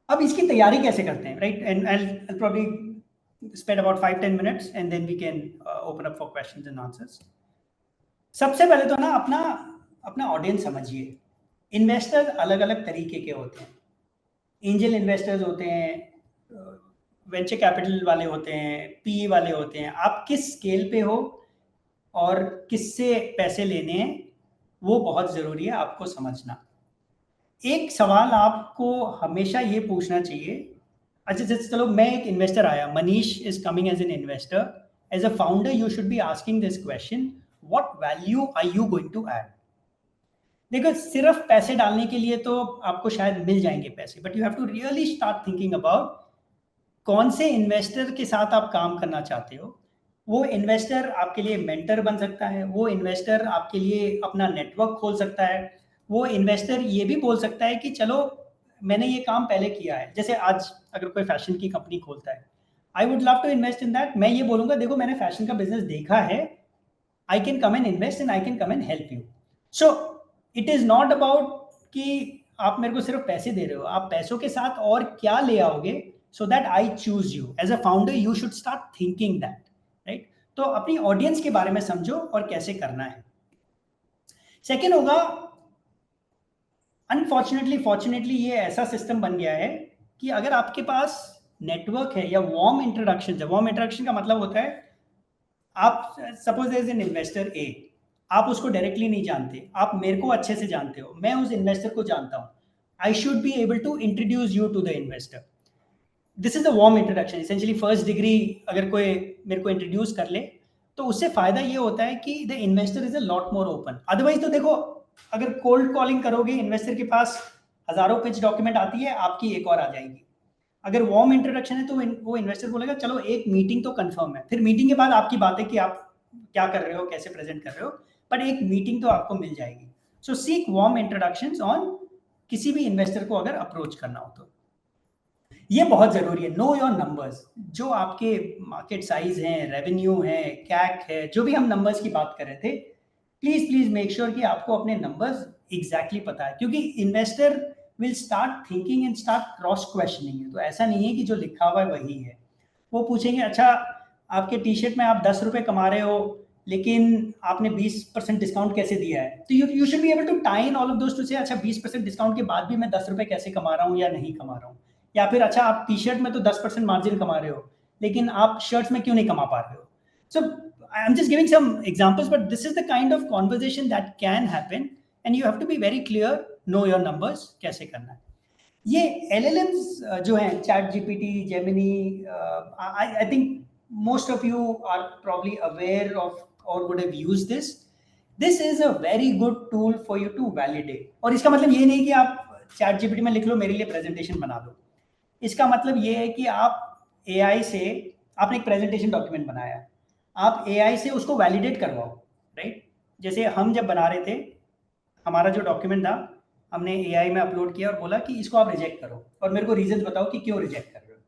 अब इसकी तैयारी कैसे करते हैं, right, and I will probably spend about 5-10 minutes and then we can open up for questions and answers. सबसे पहले तो ना अपना ऑडियंस समझिए। इन्वेस्टर्स अलग अलग तरीके के होते हैं, एंजल इन्वेस्टर्स होते हैं, वेंचर कैपिटल वाले होते हैं, PE वाले होते हैं। आप किस स्केल पे हो और किससे पैसे लेने हैं वो बहुत ज़रूरी है आपको समझना। एक सवाल आपको हमेशा ये पूछना चाहिए, अच्छा जैसे चलो मैं एक इन्वेस्टर आया, Manish is coming as an investor, as a founder you should be asking this question, what value are you going to add. देखो सिर्फ पैसे डालने के लिए तो आपको शायद मिल जाएंगे पैसे, but you have to really start thinking about कौन से इन्वेस्टर के साथ आप काम करना चाहते हो। वो इन्वेस्टर आपके लिए मेंटर बन सकता है, वो इन्वेस्टर आपके लिए अपना नेटवर्क खोल सकता है, वो इन्वेस्टर ये भी बोल सकता है कि चलो मैंने ये काम पहले किया है, जैसे आज अगर कोई फैशन की कंपनी खोलता है, I would love to invest in that. मैं ये बोलूंगा देखो मैंने फैशन का बिजनेस देखा है, I can come and invest and I can come and help you. So it is not about कि आप मेरे को सिर्फ पैसे दे रहे हो, आप पैसों के साथ और क्या ले आओगे, so that I choose you as a founder. You should start thinking that, right. तो अपनी ऑडियंस के बारे में समझो और कैसे करना है। सेकेंड होगा, अनफॉर्चुनेटली फॉर्चुनेटली ये ऐसा सिस्टम बन गया है कि अगर आपके पास नेटवर्क है या वार्म इंट्रोडक्शन है, वार्म इंट्रोडक्शन का मतलब होता है आप suppose there is an investor A, आप उसको डायरेक्टली नहीं जानते, आप मेरे को अच्छे से जानते हो, मैं उस इन्वेस्टर को जानता हूं, I should be able to introduce you to the investor. This is the warm introduction. Essentially first degree अगर कोई मेरे को इंट्रोड्यूस कर ले तो उससे फायदा ये होता है कि the investor is a lot more open. Otherwise तो देखो अगर कोल्ड कॉलिंग करोगे, इन्वेस्टर के पास हजारों पिच डॉक्यूमेंट आती है, आपकी एक और आ जाएगी। अगर वार्म इंट्रोडक्शन है तो वो इन्वेस्टर बोलेगा चलो एक मीटिंग तो कंफर्म है, फिर मीटिंग के बाद आपकी बात है कि आप क्या कर रहे हो, कैसे प्रेजेंट कर रहे हो, बट एक मीटिंग तो आपको मिल जाएगी। सो सीक वार्म इंट्रोडक्शंस ऑन किसी भी इन्वेस्टर को अगर अप्रोच करना हो तो ये बहुत जरूरी है। नो योर नंबर्स, जो आपके मार्केट साइज हैं, रेवेन्यू है, कैक है, जो भी हम नंबर्स की बात कर रहे थे, प्लीज प्लीज मेक श्योर कि आपको अपने नंबर्स एग्जैक्टली पता है, क्योंकि investor will start thinking and start cross questioning है। तो ऐसा नहीं है कि जो लिखा हुआ है वही है। वो पूछेंगे अच्छा आपके टी शर्ट में आप 10 रुपए कमा रहे हो लेकिन आपने 20% डिस्काउंट कैसे दिया है, तो you should be able to tie in all of those to say अच्छा 20% डिस्काउंट के बाद भी मैं 10 रुपए कैसे कमा रहा हूँ या नहीं कमा रहा हूँ। या फिर अच्छा आप टी शर्ट में तो 10% मार्जिन कमा रहे हो लेकिन आप शर्ट्स में क्यों नहीं कमा पा रहे हो। So I am just giving some examples, but this is the kind of conversation that can happen and you have to be very clear, know your numbers कैसे करना है। ये एलएलएम्स जो हैं, ChatGPT, Gemini, I think most of you are probably aware of or would have used this. This is a very good tool for you to validate. और इसका मतलब ये नहीं कि आप चैट जीपीटी में लिख लो मेरे लिए प्रेजेंटेशन बना दो। इसका मतलब ये है कि आप एआई से, आपने एक प्रेजेंटेशन डॉक्यूमेंट बनाया, आप एआई से उसको वैलिडेट करवाओ, राइट। जैसे हम जब बना रहे थे हमारा जो डॉक्यूमेंट था, हमने एआई में अपलोड किया और बोला कि इसको आप रिजेक्ट करो और मेरे को रीजन बताओ कि क्यों रिजेक्ट कर रहे हो।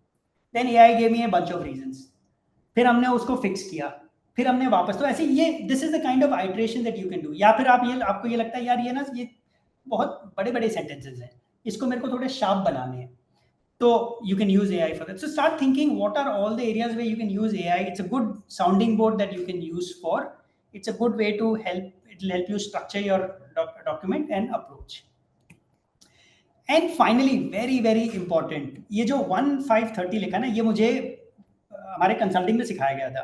Then AI gave me a bunch of reasons, फिर हमने उसको फिक्स किया, फिर हमने वापस, तो ऐसे ये this is the kind of iteration that you can do. या फिर आपको ये लगता है यार ये बहुत बड़े बड़े सेंटेंसेस हैं, इसको मेरे को थोड़े शार्प बनाने हैं, तो you can use AI for that. So start thinking what are all the areas where you can use AI. It's a good sounding board that you can use for, it's a good way to help, it will help you structure your document and approach. And finally very very important, ये जो 1530 लिखा ना, ये मुझे हमारे consulting में सिखाया गया था।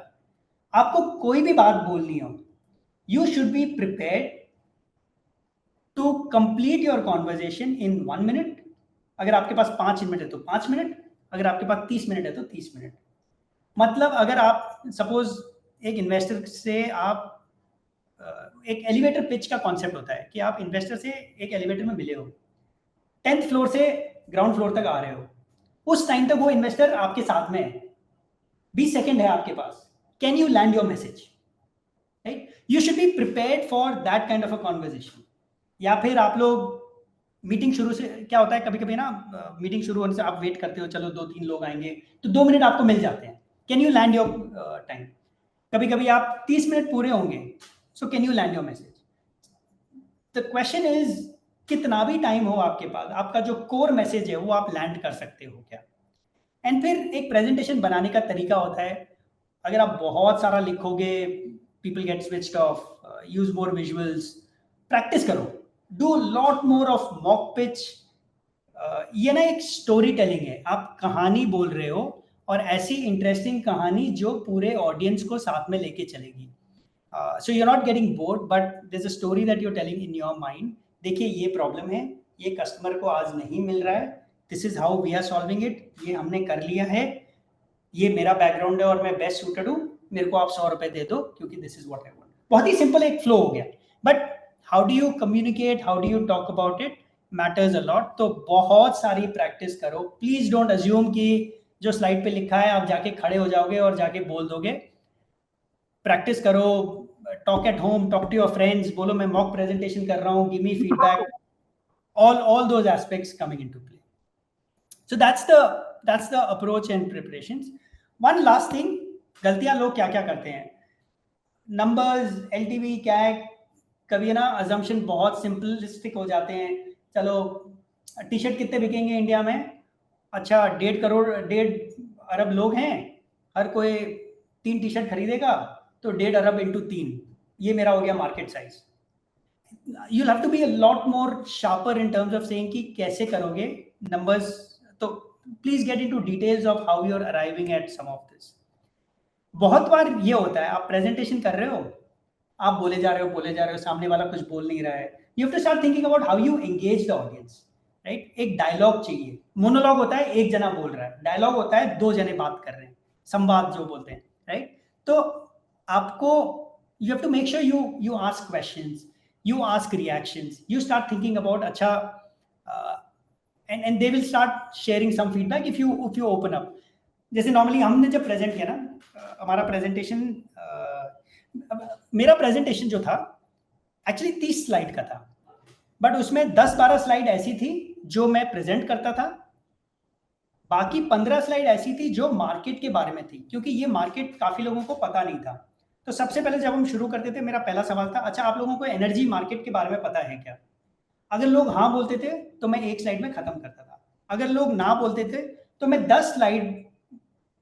आपको कोई भी बात बोलनी हो, you should be prepared to complete your conversation in 1 minute. अगर आपके पास 5 मिनट है तो 5 मिनट, अगर आपके पास 30 मिनट है तो 30 मिनट। मतलब अगर आप सपोज एक इन्वेस्टर से आप एक एलिवेटर पिच का कॉन्सेप्ट होता है कि आप इन्वेस्टर से एक एलिवेटर में मिले हो, 10th फ्लोर से ग्राउंड फ्लोर तक आ रहे हो, उस टाइम तक वो इन्वेस्टर आपके साथ में है, 20 सेकेंड है आपके पास, can you land your message, right. You should be prepared for that kind of a conversation. या फिर आप लोग मीटिंग शुरू से, क्या होता है कभी कभी ना, मीटिंग शुरू होने से आप वेट करते हो, चलो 2-3 लोग आएंगे तो 2 मिनट आपको मिल जाते हैं, can you land your time. कभी कभी आप 30 मिनट पूरे होंगे, so can you land your message. The question is कितना भी टाइम हो आपके पास, आपका जो कोर मैसेज है वो आप लैंड कर सकते हो क्या। एंड फिर एक प्रेजेंटेशन बनाने का तरीका होता है, अगर आप बहुत सारा लिखोगे people get switched off, use more visuals, practice करो, do lot more of mock pitch. ये ना एक स्टोरी टेलिंग है, आप कहानी बोल रहे हो और ऐसी इंटरेस्टिंग कहानी जो पूरे ऑडियंस को साथ में लेके चलेगी। So you are not getting bored but there is a story that you are telling in your mind. देखिए ये प्रॉब्लम है, ये कस्टमर को आज नहीं मिल रहा है, this is how we are solving it, ये हमने कर लिया है, ये मेरा बैकग्राउंड है और मैं बेस्ट सूटेड हूँ, मेरे को आप 100 रुपए दे दो क्योंकि this is what I want. बहुत ही सिंपल एक फ्लो हो गया, but how do you communicate, how do you talk about it matters a lot. तो बहुत सारी प्रैक्टिस करो, प्लीज डोंट अज्यूम कि जो स्लाइड पे लिखा है आप जाके खड़े हो जाओगे और जाके बोल दोगे। प्रैक्टिस करो, talk at home, talk to your friends, बोलो मैं मॉक प्रेजेंटेशन कर रहा हूँ, give me feedback, all those aspects coming into play. So that's the approach and preparations. One last thing, गलतियां लोग क्या क्या करते हैं, नंबर्स, LTV, CAC, कभी ना assumption बहुत सिंपलिस्टिक हो जाते हैं. चलो टी शर्ट कितने बिकेंगे इंडिया में, अच्छा 1.5 अरब लोग हैं, हर कोई 3 टी शर्ट खरीदेगा, तो 1.5 अरब इंटू 3, ये मेरा हो गया market size. You'll have to be a lot more sharper in terms of saying कि कैसे करोगे numbers. तो please get into details of how you're arriving at some of this. बहुत बार ये होता है, आप प्रेजेंटेशन कर रहे हो, आप बोले जा रहे हो, सामने वाला कुछ बोल नहीं रहा है. You have to start thinking about how you engage the audience, right? एक डायलॉग चाहिए. मोनोलॉग होता है एक जना बोल रहा है, डायलॉग होता है 2 जने बात कर रहे हैं, संवाद जो बोलते हैं, राइट? तो आपको you have to make sure you ask questions, you ask reactions, you start thinking about अच्छा, and they will start sharing some feedback if you open up. जैसे नॉर्मली हमने जब प्रेजेंट किया ना, हमारा प्रेजेंटेशन, मेरा प्रेजेंटेशन जो था एक्चुअली 30 स्लाइड का था, बट उसमें 10-12 स्लाइड ऐसी थी जो मैं प्रेजेंट करता था, बाकी 15 स्लाइड ऐसी थी जो मार्केट के बारे में थी, क्योंकि ये मार्केट काफी लोगों को पता नहीं था. तो सबसे पहले जब हम शुरू करते थे, मेरा पहला सवाल था, अच्छा आप लोगों को एनर्जी मार्केट के बारे में पता है क्या? अगर लोग हाँ बोलते थे तो मैं 1 स्लाइड में खत्म करता था. अगर लोग ना बोलते थे तो मैं 10 स्लाइड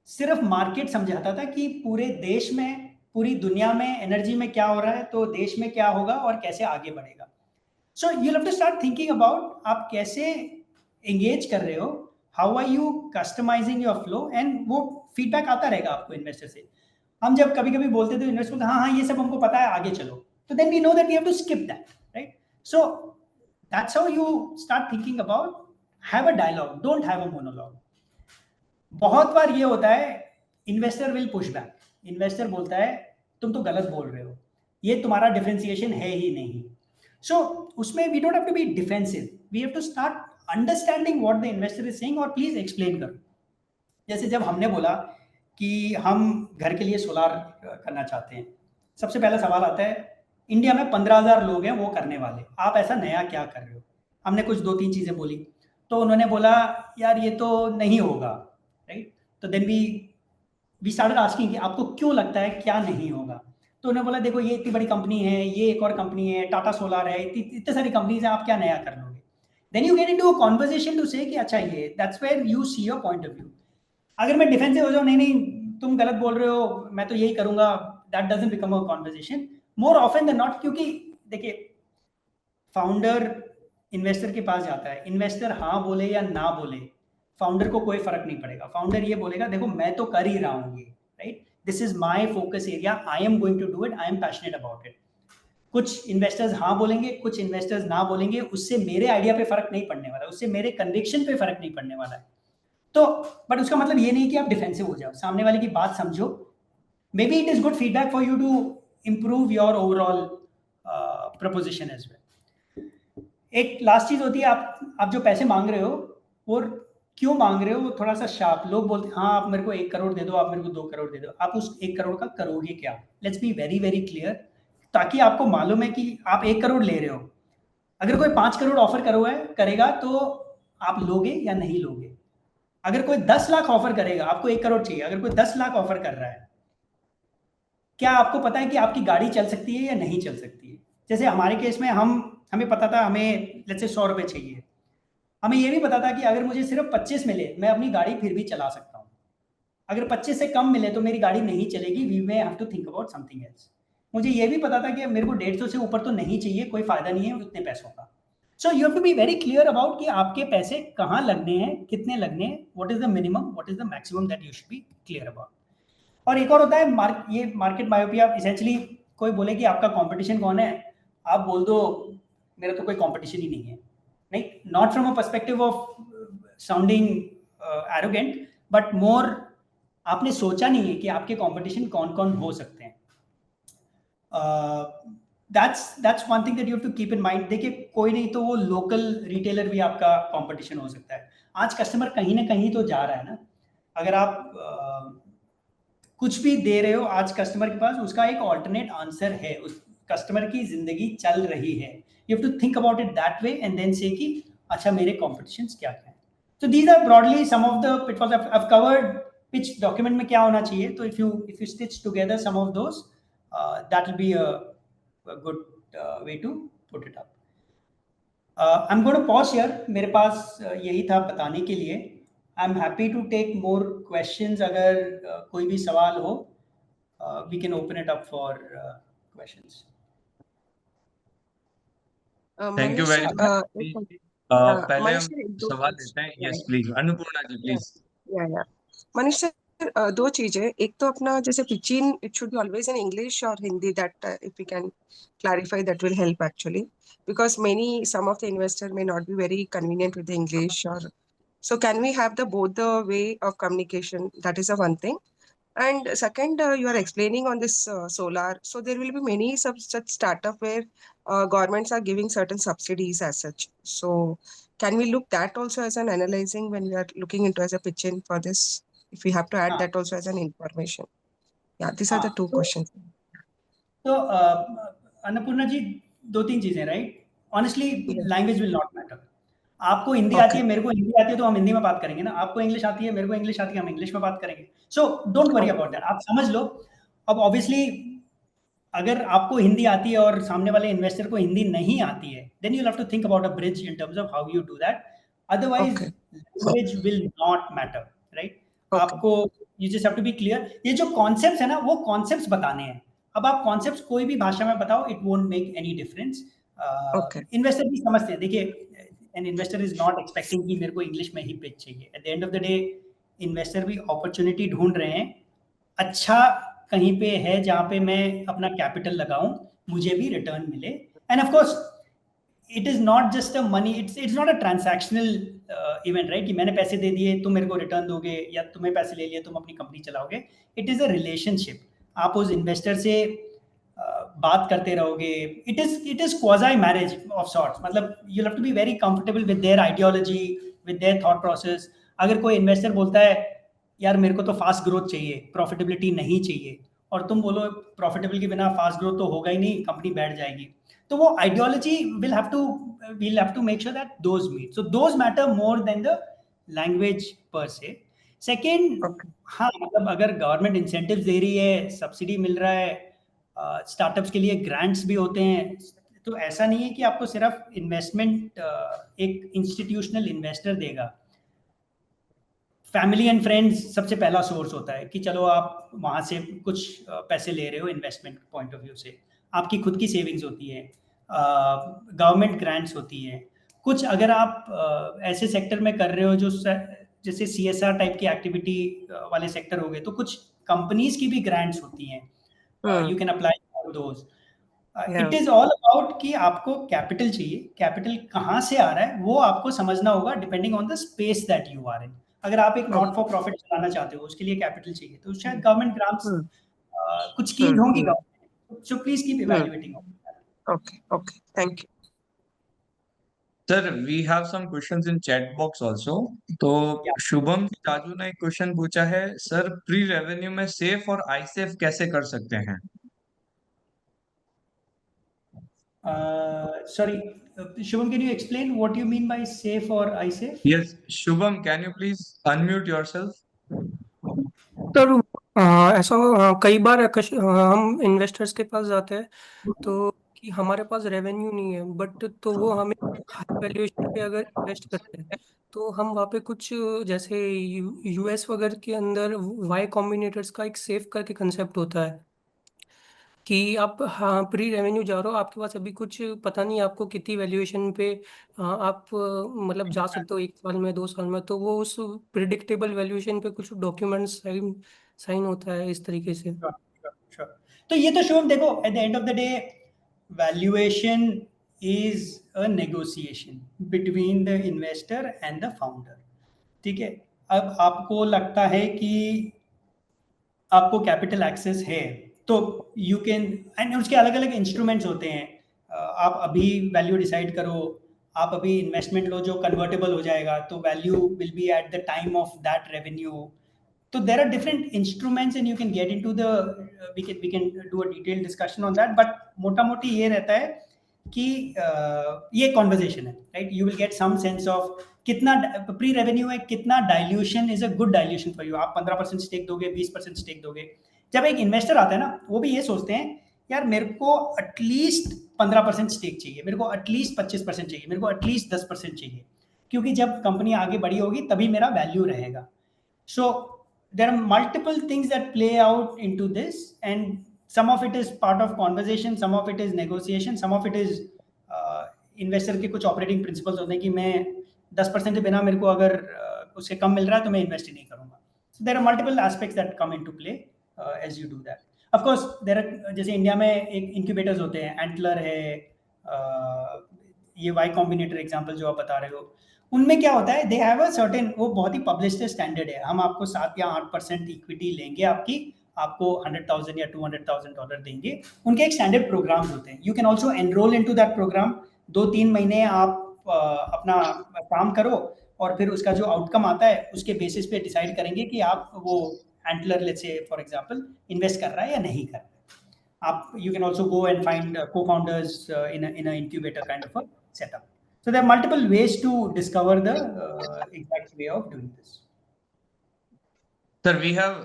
सिर्फ मार्केट समझाता था कि पूरे देश में, पूरी दुनिया में एनर्जी में क्या हो रहा है, तो देश में क्या होगा और कैसे आगे बढ़ेगा. So you have to start thinking about आप कैसे एंगेज कर रहे हो, how are you customising your flow, and वो फीडबैक आता रहेगा आपको इन्वेस्टर से. हम जब कभी कभी बोलते थे इन्वेस्टर को, हाँ ये सब हमको पता है, आगे चलो, तो then we know that we have to skip that, right? So that's how you start thinking about, have a dialogue, don't have a monologue. बहुत बार ये होता है, investor will push back. Investor बोलता है तुम तो गलत बोल रहे हो, ये तुम्हारा डिफरेंशिएशन है ही नहीं. सो उसमें we don't have to be defensive, we have to start understanding what the investor is saying, और प्लीज एक्सप्लेन करो. जैसे जब हमने बोला कि हम घर के लिए सोलार करना चाहते हैं, सबसे पहला सवाल आता है, इंडिया में 15,000 लोग हैं वो करने वाले, आप ऐसा नया क्या कर रहे हो? हमने कुछ 2-3 चीजें बोली, तो उन्होंने बोला यार ये तो नहीं होगा, राइट? तो देन वी स्टार्टेड आस्किंग कि आपको क्यों लगता है क्या नहीं होगा? तो उन्होंने बोला देखो ये इतनी बड़ी कंपनी है, ये एक और कंपनी है, टाटा सोलार है, इतनी सारी कंपनीज हैं, आप क्या नया कर लोगे? Then you get into a conversation to say कि अच्छा ये, that's where you see your point of view. अगर मैं डिफेंसिव हो जाऊं, नहीं तुम गलत बोल रहे हो, मैं तो यही करूंगा, that doesn't become a conversation more often than not. क्योंकि देखिए, फाउंडर इन्वेस्टर के पास जाता है, इन्वेस्टर हाँ बोले या ना बोले, फाउंडर को कोई फर्क नहीं पड़ेगा. फाउंडर ये बोलेगा देखो मैं तो कर ही रहा हूँ ये, right? This is my focus area, I am going to do it, I am passionate about it. कुछ इन्वेस्टर्स हाँ बोलेंगे, कुछ इन्वेस्टर्स ना बोलेंगे, उससे मेरे आइडिया पे फर्क नहीं पड़ने वाला, उससे मेरे कन्विक्शन पे फर्क नहीं पड़ने वाला है. तो बट उसका मतलब ये नहीं कि आप डिफेंसिव हो जाओ, सामने वाले की बात समझो. Maybe it is good feedback for you to improve your overall proposition as well. एक लास्ट चीज होती है, आप जो पैसे मांग रहे हो वो क्यों मांग रहे हो, वो थोड़ा सा शार्प. लोग बोलते हैं हाँ आप मेरे को 1 करोड़ दे दो, आप मेरे को 2 करोड़ दे दो, आप उस 1 करोड़ का करोगे क्या? Let's be very very clear, ताकि आपको मालूम है कि आप 1 करोड़ ले रहे हो. अगर कोई 5 करोड़ ऑफर करेगा तो आप लोगे या नहीं लोगे? अगर कोई 10 लाख ऑफर करेगा, आपको 1 करोड़ चाहिए, अगर कोई 10 लाख ऑफर कर रहा है, क्या आपको पता है कि आपकी गाड़ी चल सकती है या नहीं चल सकती है? जैसे हमारे केस में हमें पता था हमें लेट्स से 100 रुपए चाहिए, हमें ये भी पता था कि अगर मुझे सिर्फ 25 मिले मैं अपनी गाड़ी फिर भी चला सकता हूँ, अगर 25 से कम मिले तो मेरी गाड़ी नहीं चलेगी, we may have to think about something else. मुझे ये भी पता था कि मेरे को 150 से ऊपर तो नहीं चाहिए, कोई फायदा नहीं है उतने पैसों का. So you have to be very clear about कि आपके पैसे कहाँ लगने हैं, कितने लगने हैं, what is the minimum, what is the maximum that you should be clear about. और एक और होता है ये मार्केट मायोपिया. इसेंशियली कोई बोले कि आपका कंपटीशन कौन है, आप बोल दो मेरा तो कोई कंपटीशन ही नहीं है. नहीं, not from a perspective of sounding arrogant, but more आपने सोचा नहीं है कि आपके कंपटीशन कौन कौन हो सकते हैं. that's one thing that you have to keep in mind. देखिए कोई नहीं तो वो लोकल रिटेलर भी आपका कंपटीशन हो सकता है. आज कस्टमर कहीं ना कहीं तो जा रहा है ना. अगर आप कुछ भी दे रहे हो आज कस्टमर के पास, उसका एक ऑल्टरनेट आंसर है, उस कस्टमर की जिंदगी चल रही है. You have to think about it that way and then say कि अच्छा मेरे कॉम्पिटिशन्स क्या क्या है. So these are broadly some of the pitfalls. I've covered pitch document में क्या होना चाहिए. So if you stitch together some of those, that will be a good way to put it up. I'm going to pause here. मेरे पास यही था बताने के लिए. I'm happy to take more questions. अगर कोई भी सवाल हो, we can open it up for questions. Thank you very much. पहले हम सवाल लेते हैं. Yes please, Annapurna ji please. Manish sir, दो चीजें. एक तो अपना जैसे pitching, it should be always in English और Hindi. That if you can clarify, that will help actually, because some of the investor may not be very convenient with the English. Or so can we have both the way of communication? That is the one thing. And second, you are explaining on this solar, so there will be many such startup where governments are giving certain subsidies as such. So can we look that also as an analyzing when we are looking into as a pitch in for this, if we have to add that also as an information? Yeah, these are the two questions. So Annapurna ji, दो तीन चीजें, right? Honestly language will not matter. आपको हिंदी आती है, मेरे को हिंदी आती है, तो हम हिंदी में बात करेंगे ना. आपको इंग्लिश आती है, मेरे को इंग्लिश आती है, हम इंग्लिश में बात करेंगे. So don't worry about that. आप समझ लो. अब ऑब्वियसली अगर आपको हिंदी आती है और सामने वाले इन्वेस्टर को हिंदी नहीं आती है, then you have to think about a bridge in terms of how you do that. Otherwise language will not matter, right? आपको you just have to be clear. ये जो कॉन्सेप्ट्स है ना, वो कॉन्सेप्ट्स बताने हैं. अब आप कॉन्सेप्ट्स कोई भी भाषा में बताओ, it won't make any difference. Investor भी समझते हैं. देखिए, an investor is not expecting कि मेरे को इंग्लिश में ही पिच चाहिए. At the end of the day investor भी अपॉर्चुनिटी ढूंढ रहे हैं. अच्छा कहीं पे है जहाँ पे मैं अपना कैपिटल लगाऊं, मुझे भी रिटर्न मिले. End of course it is not just a money, it's not a transactional event, right? कि मैंने पैसे दे दिए, तुम मेरे को रिटर्न दोगे, या तुम्हें पैसे ले लिए, तुम अपनी कंपनी चलाओगे. It is a relationship. आप उस इन्वेस्टर से बात करते रहोगे. It is quasi marriage of sorts. मतलब you have to be very comfortable with their ideology, with their thought process. अगर कोई इन्वेस्टर बोलता है यार मेरे को तो फास्ट ग्रोथ चाहिए, प्रॉफिटेबिलिटी नहीं चाहिए, और तुम बोलो प्रॉफिटेबल के बिना फास्ट ग्रोथ तो होगा ही नहीं, कंपनी बैठ जाएगी, तो वो ideology we'll have to make sure that those meet. So those matter more than the language per se. Second, हाँ, मतलब अगर गवर्नमेंट इंसेंटिव्स दे रही है, सब्सिडी मिल रहा है, स्टार्टअप्स के लिए ग्रांट्स भी होते हैं, तो ऐसा नहीं है कि आपको सिर्फ इन्वेस्टमेंट एक इंस्टीट्यूशनल इन्वेस्टर देगा. फैमिली एंड फ्रेंड्स सबसे पहला सोर्स होता है कि चलो आप वहाँ से कुछ पैसे ले रहे हो इन्वेस्टमेंट पॉइंट ऑफ व्यू से. आपकी खुद की सेविंग्स होती है, गवर्नमेंट ग्रांट्स होती है. कुछ अगर आप ऐसे सेक्टर में कर रहे हो जो जैसे CSR टाइप की एक्टिविटी वाले सेक्टर हो गए, तो कुछ कंपनीज की भी ग्रांट्स होती हैं. You can apply for those. It is all about कि आपको कैपिटल चाहिए. कैपिटल कहाँ से आ रहा है वो आपको समझना होगा, depending on the space that you are in. अगर आप एक नॉट फॉर प्रॉफिट चलाना चाहते हो, उसके लिए कैपिटल चाहिए, तो शायद गवर्नमेंट ग्रांट्स कुछ स्कीम होंगी government. So please keep evaluating. Okay, thank you. Sir, we have some questions in chat box also. तो शुभम राजू ने एक क्वेश्चन पूछा है, सर प्री रेवेन्यू में सेफ और आई सेफ कैसे कर सकते हैं? Sorry, Shubham, can you explain what you mean by safe or iSafe? Yes, Shubham, can you please unmute yourself? Sir ऐसा कई बार हम इन्वेस्टर्स के पास जाते हैं तो कि हमारे पास रेवेन्यू नहीं है, बट तो वो हमें हाई वैल्यूएशन पे अगर इन्वेस्ट करते हैं तो हम वहाँ पे कुछ जैसे US वगैरह के अंदर वाई कॉम्बिनेटर्स का एक सेफ करके कंसेप्ट होता है कि आप हाँ प्री रेवेन्यू जा रहे हो, आपके पास अभी कुछ पता नहीं आपको कितनी वैल्यूएशन पे आप मतलब जा सकते हो 1 साल में 2 साल में, तो वो उस प्रिडिक्टेबल वैल्यूएशन पे कुछ डॉक्यूमेंट्स साइन होता है इस तरीके से. Sure. तो ये तो शुभम देखो, at the end of the day valuation is a negotiation between the investor and the founder. ठीक है. अब आपको लगता है कि आपको कैपिटल एक्सेस है, तो यू कैन, एंड उसके अलग अलग इंस्ट्रूमेंट्स होते हैं. आप अभी वैल्यू डिसाइड करो, आप अभी इन्वेस्टमेंट लो जो कन्वर्टेबल हो जाएगा, तो value will be at the time of that revenue. So there are different instruments and you can get into the we can do a detailed discussion on that. But मोटा मोटी ये रहता है कि ये कॉन्वर्जेशन है, right? You will get some sense of कितना pre revenue है, कितना dilution is a good dilution for you. आप 15% स्टेक दोगे, 20% स्टेक दोगे। जब एक इन्वेस्टर आता है ना, वो भी ये सोचते हैं यार मेरे को एटलीस्ट 15% स्टेक चाहिए, मेरे को एटलीस्ट 25% चाहिए, मेरे को एटलीस्ट 10% चाहिए, क्योंकि जब कंपनी आगे बढ़ी होगी तभी मेरा वैल्यू रहेगा। So there are multiple things that play out into this, and some of it is part of conversation, some of it is negotiation, some of it is investor के कुछ operating principles होते हैं कि मैं 10% के बिना मेरे को अगर उससे कम मिल रहा है तो मैं इन्वेस्ट ही नहीं करूँगा। So there are multiple aspects that come into play as you do that. Of course there are, जैसे इंडिया में एक incubators होते हैं, एंटलर है, ये Y Combinator एग्जाम्पल जो आप बता रहे हो, उनमें क्या होता है, दे हैव अ सर्टेन, वो बहुत ही पब्लिश्ड स्टैंडर्ड है, हम आपको 7 या 8% इक्विटी लेंगे आपकी, आपको $100,000 या $200,000 देंगे। उनके एक स्टैंडर्ड प्रोग्राम होते हैं। You can also enrol into that programme. 2-3 महीने आप अपना काम करो और फिर उसका जो आउटकम आता है उसके बेसिस पे डिसाइड करेंगे कि आप वो antler, let's say for example, invest कर रहा है या नहीं कर रहा है। आप you can also go and find co-founders in a incubator kind of a setup. So there are multiple ways to discover the exact way of doing this. Sir, we have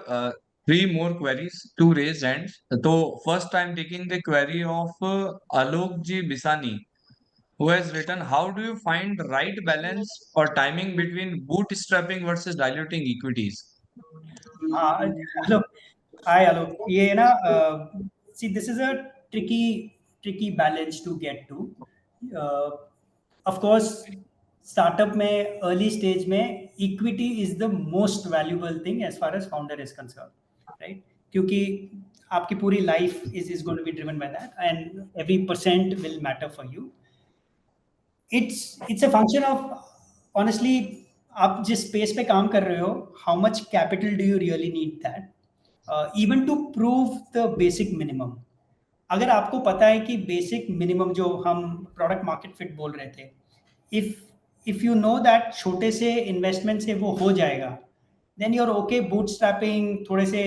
3 more queries, 2 raised hands. So first I'm taking the query of Alok Ji Bisani, who has written, how do you find the right balance or timing between bootstrapping versus diluting equities? Look, hi Alok, ये ना see this is a tricky balance to get to. Of course startup में early stage में equity is the most valuable thing as far as founder is concerned, right? क्योंकि आपकी पूरी life is going to be driven by that, and every percent will matter for you. It's a function of, honestly, आप जिस space पे काम कर रहे हो, how much capital do you really need that, even to prove the basic minimum. अगर आपको पता है कि बेसिक मिनिमम जो हम प्रोडक्ट मार्केट फिट बोल रहे थे, इफ यू नो दैट छोटे से इन्वेस्टमेंट से वो हो जाएगा, then you are okay bootstrapping, थोड़े से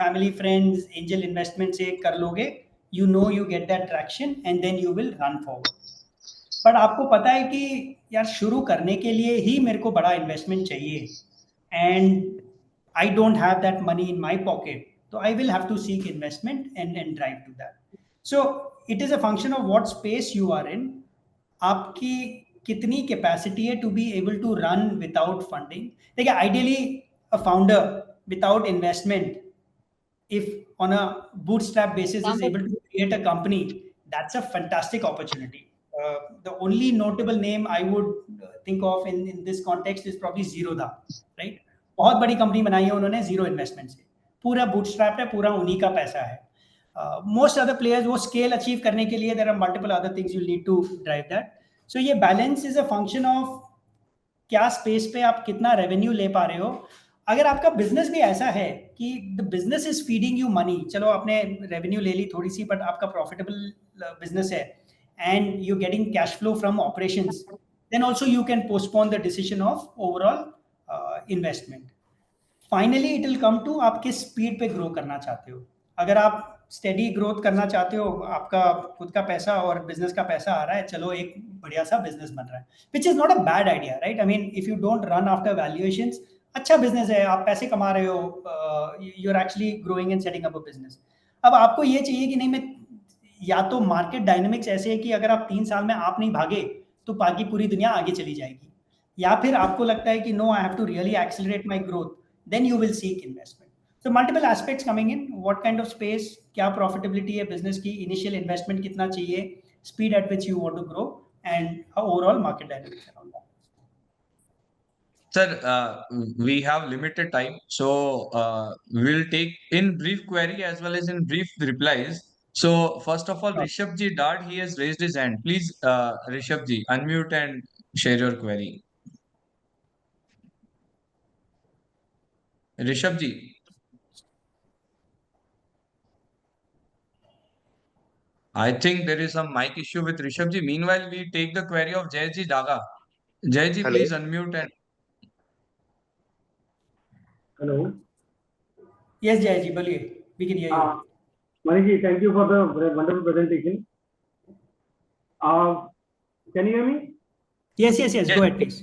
फैमिली फ्रेंड्स एंजल इन्वेस्टमेंट से कर लोगे, you know you get that traction and then you will run forward. But आपको पता है कि यार शुरू करने के लिए ही मेरे को बड़ा इन्वेस्टमेंट चाहिए, and I don't have that money in my pocket, तो I will have to seek investment and drive to that. So it is a function of what space you are in. आपकी कितनी capacity है to be able to run without funding. देखिए, ideally a founder without investment, if on a bootstrap basis is able to create a company, that's a fantastic opportunity. The only notable name I would think of in this context is probably Zerodha, right? बहुत बड़ी company बनाई है उन्होंने zero investment से, पूरा bootstrap है, पूरा उन्हीं का पैसा है। Most other players वो scale achieve करने के लिए there are multiple other things you'll need to drive that. So ये balance is a function of क्या space पे आप कितना revenue ले पा रहे हो। अगर आपका business भी ऐसा है कि the business is feeding you money, चलो आपने revenue ले ली थोड़ी सी, but आपका profitable business है and you're getting cash flow from operations, then also you can postpone the decision of overall investment. Finally it will come to आप किस speed पे grow करना चाहते हो। अगर आप स्टेडी ग्रोथ करना चाहते हो, आपका खुद का पैसा और बिजनेस का पैसा आ रहा है, चलो एक बढ़िया सा बिजनेस बन रहा है, which is not a bad idea, right? I mean if you don't run after valuations, अच्छा बिजनेस है, आप पैसे कमा रहे हो, you are actually growing and setting up a business. अब आपको ये चाहिए कि नहीं, मैं या तो मार्केट डायनेमिक्स ऐसे है कि अगर आप 3 साल में आप नहीं भागे तो बाकी पूरी दुनिया आगे चली जाएगी, या फिर आपको लगता है कि no I have to really accelerate my growth, then you will seek investment. So multiple aspects coming in, what kind of space, क्या profitability है business की, initial investment कितना चाहिए, speed at which you want to grow, and overall market dynamics around that. Sir, we have limited time, so we'll take in brief query as well as in brief replies. So first of all, Rishabh Ji Dad, he has raised his hand. Please, Rishabh Ji, unmute and share your query. Rishabh Ji. I think there is some mic issue with Rishabh Ji. Meanwhile, we take the query of Jay Ji Daga. Jay Ji, Hello. please unmute and. Hello. Yes, Jay Ji, बोलिए, we can hear you. Manish ji, thank you for the wonderful presentation. Can you hear me? Yes yes yes, go ahead please.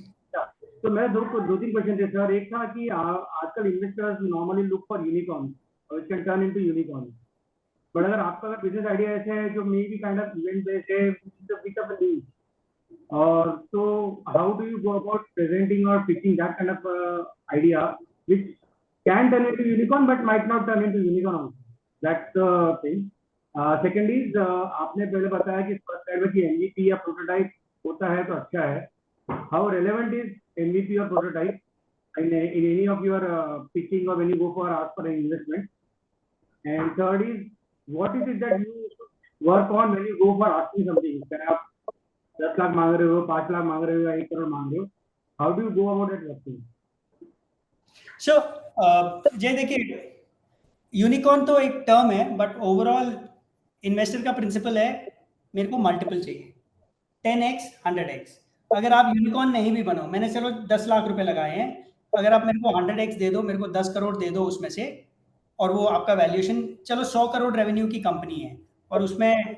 तो मैं दो तीन question थे sir. एक था कि आजकल investors normally look for unicorn और it can turn into unicorn, but अगर आपका बिजनेस आइडिया ऐसे है जो may be kind of event based है, बिट ऑफ नीड, और so how do you go about presenting or pitching that kind of idea which can turn into unicorn but might not turn into unicorn also? That's the thing. Second is आपने पहले बताया कि first time में कि MVP या prototype होता है तो अच्छा है. How relevant is MVP or prototype in any of your pitching or when you go for ask for an investment? And third is what is it that you work on when you go for asking something? Can आप 10 लाख मांग रहे हो, 5 लाख मांग रहे हो या 1 करोड़ मांग रहे हो, how do you go about it working? So Jay देखिए, यूनिकॉर्न तो एक टर्म है, बट ओवरऑल इन्वेस्टर का प्रिंसिपल है मेरे को मल्टीपल चाहिए, 10x 100x। अगर आप यूनिकॉर्न नहीं भी बनो, मैंने चलो 10 लाख रुपए लगाए हैं, अगर आप मेरे को 100x दे दो, मेरे को 10 करोड़ दे दो उसमें से, और वो आपका वैल्यूएशन चलो 100 करोड़ रेवेन्यू की कंपनी है और उसमें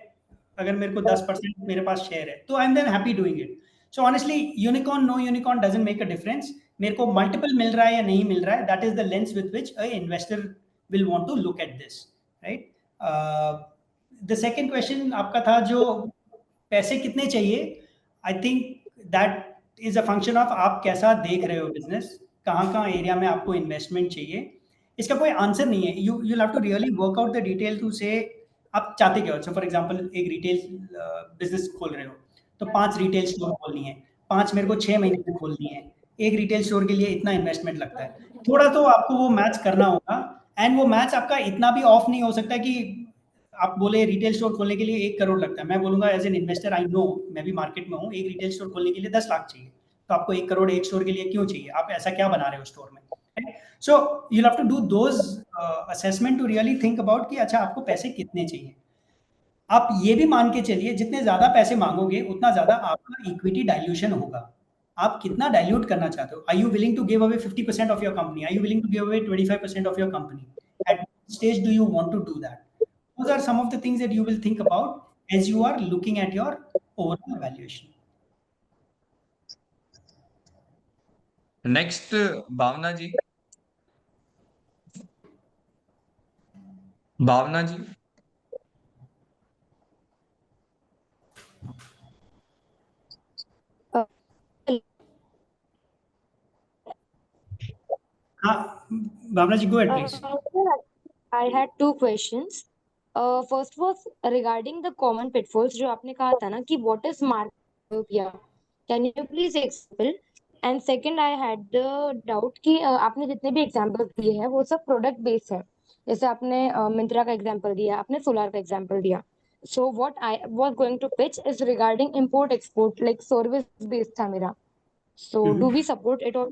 अगर मेरे को 10% मेरे पास शेयर है, तो I am then happy doing it. So honestly unicorn no unicorn doesn't make a difference. मेरे को मल्टीपल मिल रहा है या नहीं मिल रहा है, that is the lens with which a investor will want to look at this, right. The second question आपका था जो पैसे कितने चाहिए, I think that is a function of आप कैसा देख रहे हो बिजनेस, कहाँ एरिया में आपको इन्वेस्टमेंट चाहिए। इसका कोई आंसर नहीं है, you have to really work out the detail to say आप चाहते क्या हो। सो फॉर एग्जांपल एक रिटेल बिजनेस खोल रहे हो तो 5 रिटेल स्टोर खोलनी है, 5 मेरे को 6 महीने में खोलनी है, एक रिटेल स्टोर के लिए इतना इन्वेस्टमेंट लगता है, थोड़ा तो आपको वो मैच करना होगा। एंड वो मैच आपका इतना भी ऑफ नहीं हो सकता कि आप बोले रिटेल स्टोर खोलने के लिए 1 करोड़ लगता है, मैं बोलूंगा as an investor I know, मैं भी मार्केट में हूँ, एक रिटेल स्टोर खोलने के लिए 10 लाख चाहिए, तो आपको 1 करोड़ एक स्टोर के लिए क्यों चाहिए, आप ऐसा क्या बना रहे हो स्टोर में। So you'll have to do those assessment to really think about कि अच्छा आपको पैसे कितने चाहिए। आप ये भी मान के चलिए जितने ज्यादा पैसे मांगोगे उतना ज्यादा आपका इक्विटी डाइल्यूशन होगा। आप कितना डाइल्यूट करना चाहते हो? Are you willing to give away 50% of your company? Are you willing to give away 25% of your company? At what stage do you want to do that? Those are some of the things that you will think about as you are looking at your overall valuation. Next Bhavana ji. Bhavana ji, हाँ भावना जी, go ahead please. I had 2 questions. First was regarding the common pitfalls जो आपने कहा था ना कि what is market? Can you please explain? And second I had the doubt कि आपने जितने भी examples दिए हैं वो सब product based है, जैसे आपने मिंत्रा का example दिया, आपने सोलार का example दिया. So what I was going to pitch is regarding import export, like service based था मेरा. So do we support it or?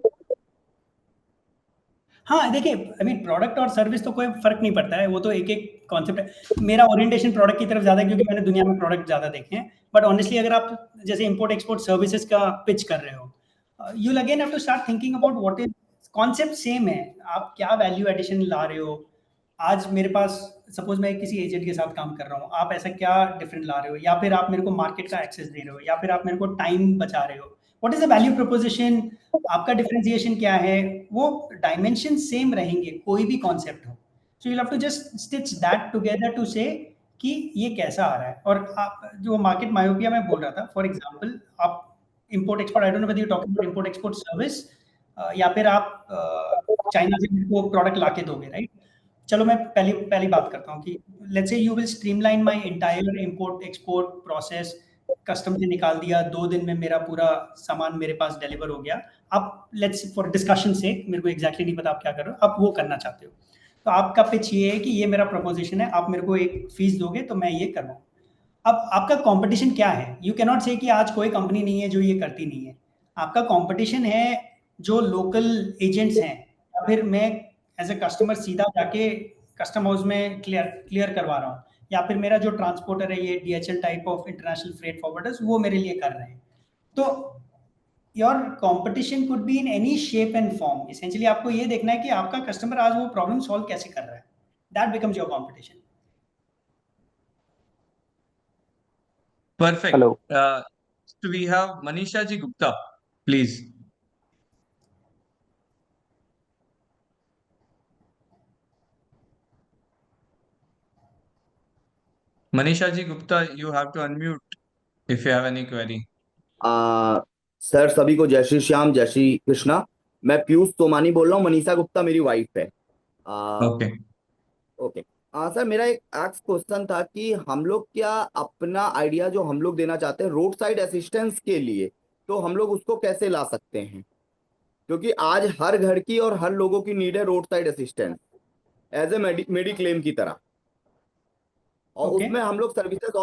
हाँ देखिए, आई मीन प्रोडक्ट और सर्विस तो कोई फर्क नहीं पड़ता है, वो तो एक एक कॉन्सेप्ट है। मेरा ओरिएंटेशन प्रोडक्ट की तरफ ज्यादा है क्योंकि मैंने दुनिया में प्रोडक्ट ज्यादा देखे हैं। बट ऑनेस्टली अगर आप जैसे इंपोर्ट एक्सपोर्ट सर्विसेज का पिच कर रहे हो, you again have to start thinking about what is concept same है, आप क्या वैल्यू एडिशन ला रहे हो। आज मेरे पास सपोज मैं किसी एजेंट के साथ काम कर रहा हूँ, आप ऐसा क्या डिफरेंट ला रहे हो, या फिर आप मेरे को मार्केट का एक्सेस दे रहे हो, या फिर आप मेरे को टाइम बचा रहे हो, what is the value proposition, आपका डिफरेंशिएशन क्या है। वो डायमेंशन सेम रहेंगे कोई भी कॉन्सेप्ट हो। So you have to just stitch that together to say कि ये कैसा आ रहा है। और आप जो मार्केट मायोपिया में बोल रहा था, फॉर एग्जांपल आप import export, I don't know whether you talking about import export service, या फिर आप चाइना से वो प्रोडक्ट लाके दोगे, राइट। चलो मैं पहली बात करता हूँ कि let's say you will streamline my entire import export process, custom से निकाल दिया, 2 दिन में मेरा पूरा सामान मेरे पास डिलीवर हो गया। आप लेट्स फॉर डिस्कशन से, मेरे को एग्जैक्टली नहीं पता आप क्या कर रहे हो, आप वो करना चाहते हो, तो आपका पिच ये है कि ये मेरा प्रपोजिशन है, आप मेरे को एक फीस दोगे तो मैं ये करवाऊँ। अब आपका कंपटीशन क्या है? यू कैनॉट से कि आज कोई कंपनी नहीं है जो ये करती नहीं है। आपका कंपटीशन है जो लोकल एजेंट्स हैं, या फिर मैं एज ए कस्टमर सीधा जाके कस्टम हाउस में क्लियर करवा रहा हूँ, या फिर मेरा जो ट्रांसपोर्टर है ये DHL type of international freight forwarders वो मेरे लिए कर रहे हैं। तो your competition could be in any shape and form. Essentially आपको ये देखना है कि आपका कस्टमर आज वो प्रॉब्लम सॉल्व कैसे कर रहा है, that becomes your competition. Perfect. Hello. So we have Manisha Ji Gupta, please. Manisha Ji Gupta, you have to unmute if you have any query. Sir सभी को जय श्री श्याम, जय श्री कृष्णा। मैं पीयूष सोमानी बोल रहा हूँ, मनीषा गुप्ता मेरी वाइफ है। Okay. ओके। सर मेरा एक क्वेश्चन था कि हम लोग क्या अपना आइडिया जो हम लोग देना चाहते हैं रोड साइड असिस्टेंस के लिए, तो हम लोग उसको कैसे ला सकते हैं? क्योंकि आज हर घर की और हर लोगों की नीड है road side assistance as a mediclaim की तरह, और Okay. उसमें हम लोग सर्विसेज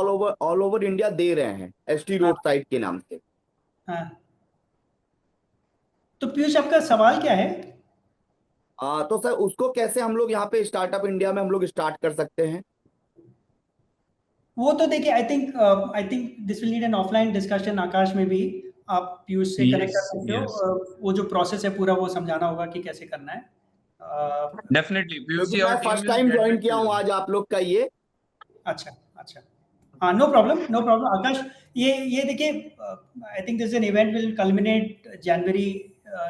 ऑल ओवर इंडिया दे रहे हैं एसटी रोड साइड के नाम से। हाँ, तो पीयूष आपका सवाल क्या है? तो सर उसको कैसे हम लोग यहाँ पे स्टार्टअप इंडिया में हम लोग स्टार्ट कर सकते हैं? वो तो देखिए, I think this will need an offline discussion. Akash में भी आप पीयूष से कनेक्ट कर Yes, सकते yes. हो। वो जो प्रोसेस है पूरा वो समझाना होगा कि कैसे करना है। Definitely. Piyush क्योंकि ji, मैं our team first will time get join back किया to हूँ you. आज आप लोग का ये। अच्छा, अच्छा। हाँ, नो प्रॉब्लम, नो प्रॉब्लम आकाश। ये देखिए, I think this an event will culminate January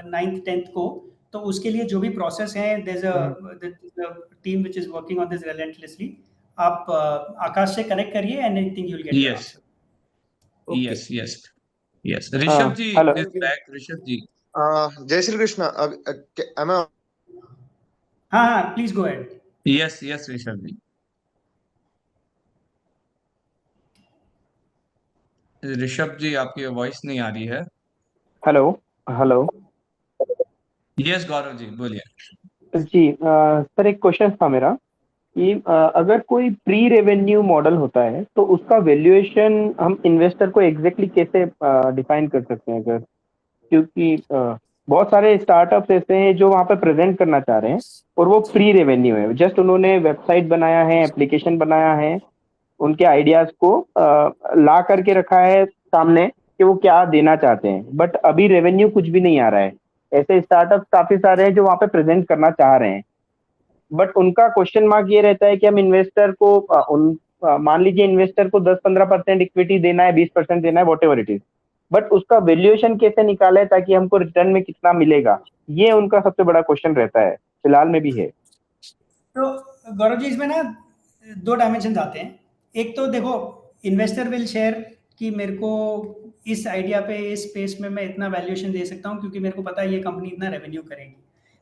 9th 10th को। तो उसके लिए जो भी प्रोसेस है, there is a team which is working on this relentlessly. आप आकाश से कनेक्ट करिए and I think you will get your Yes, answer. Okay. yes, yes, yes. Rishabh ji Hello. is back. Rishabh ji. जय Shri Krishna. am I हाँ, हाँ, please go ahead. Yes, yes, Rishabh ji. Rishabh ji, आपकी voice नहीं आ रही है। Hello. Hello yes Gaurav ji, बोलिए। जी, सर एक क्वेश्चन था मेरा कि अगर कोई प्री रेवेन्यू मॉडल होता है तो उसका वैल्यूएशन हम इन्वेस्टर को एग्जैक्टली कैसे डिफाइन कर सकते हैं? अगर क्योंकि बहुत सारे स्टार्टअप्स ऐसे हैं जो वहाँ पे प्रेजेंट करना चाह रहे हैं और वो प्री रेवेन्यू है, जस्ट उन्होंने वेबसाइट बनाया है, एप्लीकेशन बनाया है, उनके आइडियाज को ला करके रखा है सामने कि वो क्या देना चाहते हैं, बट अभी रेवेन्यू कुछ भी नहीं आ रहा है। ऐसे स्टार्टअप काफी सारे हैं जो वहाँ पे प्रेजेंट करना चाह रहे हैं, बट उनका क्वेश्चन मार्क ये रहता है कि हम इन्वेस्टर को मान लीजिए इन्वेस्टर को 10-15% इक्विटी देना है, 20% देना है, what ever it is, but उसका वैल्यूएशन कैसे निकाला है ताकि हमको रिटर्न में कितना मिलेगा, ये उनका सबसे बड़ा क्वेश्चन रहता है, फिलहाल में भी है। तो गौरव जी, इसमें ना 2 डायमेंशन आते हैं। एक तो देखो, इन्वेस्टर विल शेयर कि मेरे को इस आइडिया पे, इस स्पेस में मैं इतना वैल्यूएशन दे सकता हूँ क्योंकि मेरे को पता है ये कंपनी इतना रेवेन्यू करेगी।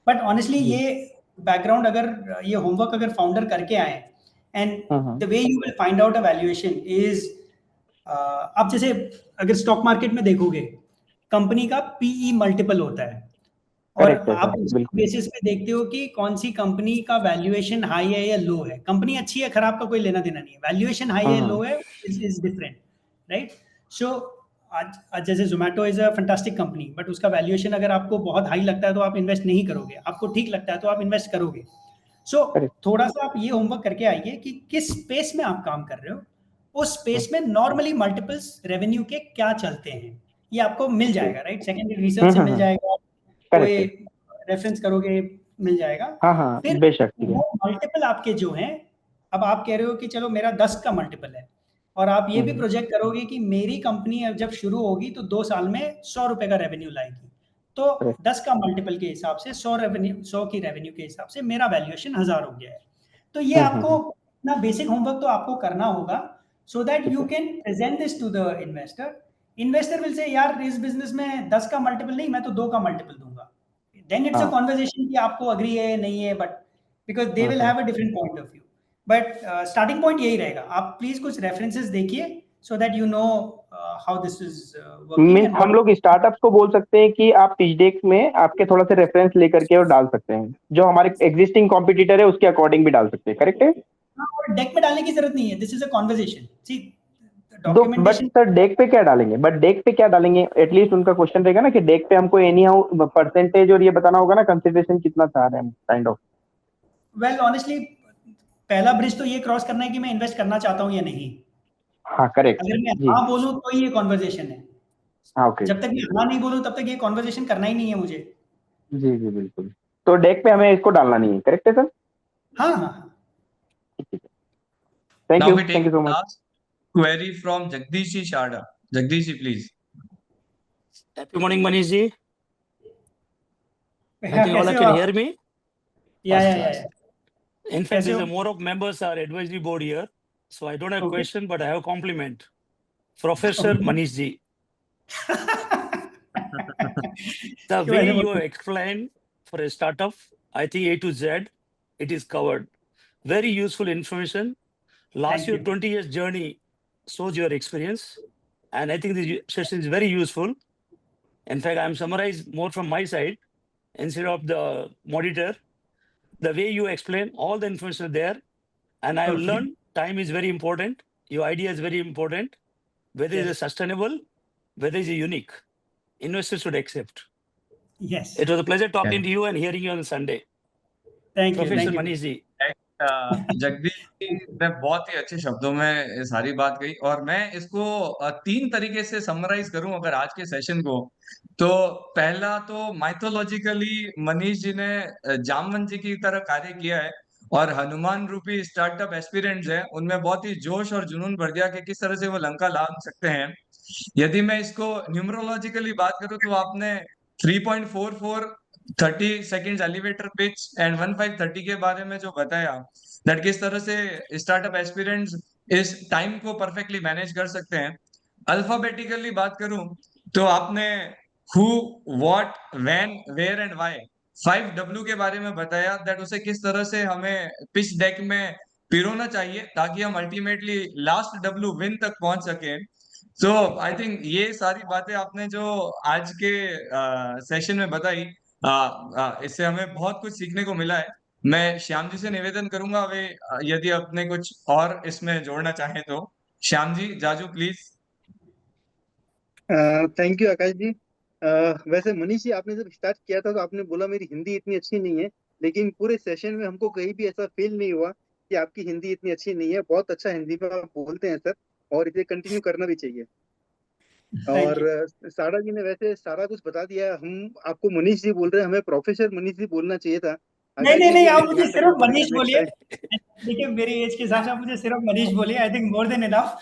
बट ऑनेस्टली ये बैकग्राउंड, अगर ये होमवर्क अगर फाउंडर करके आए, and the way you will find out a valuation is, आप जैसे अगर स्टॉक मार्केट में देखोगे, कंपनी का पीई मल्टीपल होता है और करेक्ट है आप सर, उस बिल्कुल। बेसिस पे देखते हो कि कौन सी कंपनी का वैल्यूएशन हाई है या लो है। कंपनी अच्छी है खराब का कोई लेना देना नहीं है, वैल्यूएशन हाई है लो है इज डिफरेंट, राइट? सो आज जैसे Zomato is a fantastic company, but उसका वैल्यूएशन अगर आपको बहुत हाई लगता है तो आप इन्वेस्ट नहीं करोगे, आपको ठीक लगता है तो आप इन्वेस्ट करोगे। सो थोड़ा सा आप ये होमवर्क करके आइए कि किस स्पेस में आप काम कर रहे हो, उस स्पेस में नॉर्मली मल्टीपल्स रेवेन्यू के क्या चलते हैं, ये आपको मिल जाएगा, राइट? सेकेंडरी रिसर्च से मिल जाएगा, कोई रेफरेंस करोगे मिल जाएगा। फिर बेशक। वो मल्टीपल आपके जो हैं, अब आप कह रहे हो कि चलो मेरा 10 का मल्टीपल है, और आप ये भी प्रोजेक्ट करोगे कि मेरी कंपनी अब जब शुरू होगी तो 2 साल में 100 रुपए का रेवेन्यू लाएगी, तो 10 का मल्टीपल के हिसाब से 100 की रेवेन्यू के हिसाब से मेरा वैल्यूएशन 1000 हो गया है। तो ये आपको ना बेसिक होमवर्क तो आपको करना होगा, so that you can present this to the investor. Investor will say यार इस बिजनेस में 10 का मल्टीपल नहीं, मैं तो 2 का मल्टीपल दूंगा। देन इट्स अ कॉन्वर्सेशन कि आपको अग्री है नहीं है, but because they will have a different point of view. But starting point यही रहेगा, आप प्लीज कुछ रेफरेंसेस देखिए सो that you know how this is working. Means हम लोग स्टार्टअप्स को बोल सकते हैं कि आप पिच डेक में आपके थोड़ा सा रेफरेंस लेकर के और डाल सकते हैं, जो हमारे एग्जिस्टिंग कॉम्पिटिटर है उसके अकॉर्डिंग भी डाल सकते हैं, करेक्ट है? और डेक में डालने की जरूरत नहीं है, this is a conversation. See but documentation, sir deck पे क्या डालेंगे? बट डेक पे क्या डालेंगे? एटलीस्ट उनका क्वेश्चन रहेगा ना कि डेक पे हमको एनी हाउ परसेंटेज और ये बताना होगा ना, कंसिडरेशन कितना चाह रहे हैं काइंड ऑफ। वेल ऑनेस्टली पहला ब्रिज तो ये क्रॉस करना है कि मैं इन्वेस्ट करना चाहता हूँ या नहीं। हाँ करेक्ट अगर मैं जी। हाँ बोलूँ तो ये कॉन्वर्सेशन है, हाँ ओके जब तक मैं हाँ नहीं बोलूँ तब तक ये कॉन्वर्सेशन करना ही नहीं है मुझे। जी जी बिल्कुल। तो डेक पे हमें इसको डालना नहीं है, करेक्ट है सर? हाँ हाँ हाँ। Thank Now you, we thank take you so much. last query from Jagdish ji Sharda. Jagdish ji, please. Happy morning, Manish ji. I think all कैसे हो can आप? hear me. या First या class. या In fact, कैसे there's हो? a more of members are advisory board here, so I don't have Okay. question, but I have compliment. Professor Manish ji, the क्यों way ऐसे you बोलते have हो? explained for a startup, I think A to Z, it is covered. Very useful information. Last Thank year, you. 20 years journey shows your experience, and I think this session is very useful. In fact, I'm summarized more from my side instead of the monitor. The way you explain all the information there, and I have Okay. learned time is very important. Your idea is very important. Whether it Yes. is sustainable, whether it is unique, investors should accept. Yes. It was a pleasure talking to you and hearing you on Sunday. Thank you. Professor Thank you. Manish ji. Jagdish ji ने बहुत ही अच्छे शब्दों में ये सारी बात कही और मैं इसको तीन तरीके से समराइज करूं अगर आज के सेशन को, तो पहला तो माइथोलॉजिकली मनीष जी ने जामवन जी की तरह कार्य किया है और हनुमान रूपी स्टार्टअप एस्पिरेंट्स हैं उनमें बहुत ही जोश और जुनून भर दिया कि किस तरह से वो लंका लांघ सकते हैं। यदि मैं इसको न्यूमरोलॉजिकली बात करूं तो आपने 3.44 30 सेकेंड्स एलिवेटर पिच एंड 1530 के बारे में जो बताया, दैट किस तरह से स्टार्टअप एस्पिरेंट्स इस टाइम को परफेक्टली मैनेज कर सकते हैं। अल्फाबेटिकली बात करूं तो आपने who, what, when, where and why 5W के बारे में बताया, दैट उसे किस तरह से हमें पिच डेक में पिरोना चाहिए ताकि हम अल्टीमेटली लास्ट W विन तक पहुंच सके। सो आई थिंक ये सारी बातें आपने जो आज के सेशन में बताई, इससे हमें बहुत कुछ सीखने को मिला है। मैं श्याम जी से निवेदन करूंगा वे यदि अपने कुछ और इसमें जोड़ना चाहें तो। Shyam ji, Jaju please. Thank you Akash जी। वैसे मनीष जी, आपने जब स्टार्ट किया था तो आपने बोला मेरी हिंदी इतनी अच्छी नहीं है, लेकिन पूरे सेशन में हमको कहीं भी ऐसा फील नहीं हुआ कि आपकी हिंदी इतनी अच्छी नहीं है। बहुत अच्छा हिंदी में आप बोलते हैं सर, और इसे कंटिन्यू करना भी चाहिए। Thank और you. सारा जी ने वैसे सारा कुछ बता दिया। हम आपको मनीष जी बोल रहे हैं, हमें प्रोफेसर मनीष जी बोलना चाहिए था। नहीं आकाश नहीं जी, नहीं, ये आप मुझे ध्यान सिर्फ रखना पड़ेगा मनीष नेक्स्ट बोलिए। टाइम। देखिए मेरी एज के हिसाब से आप मुझे सिर्फ मनीष बोलिए, I think more than enough.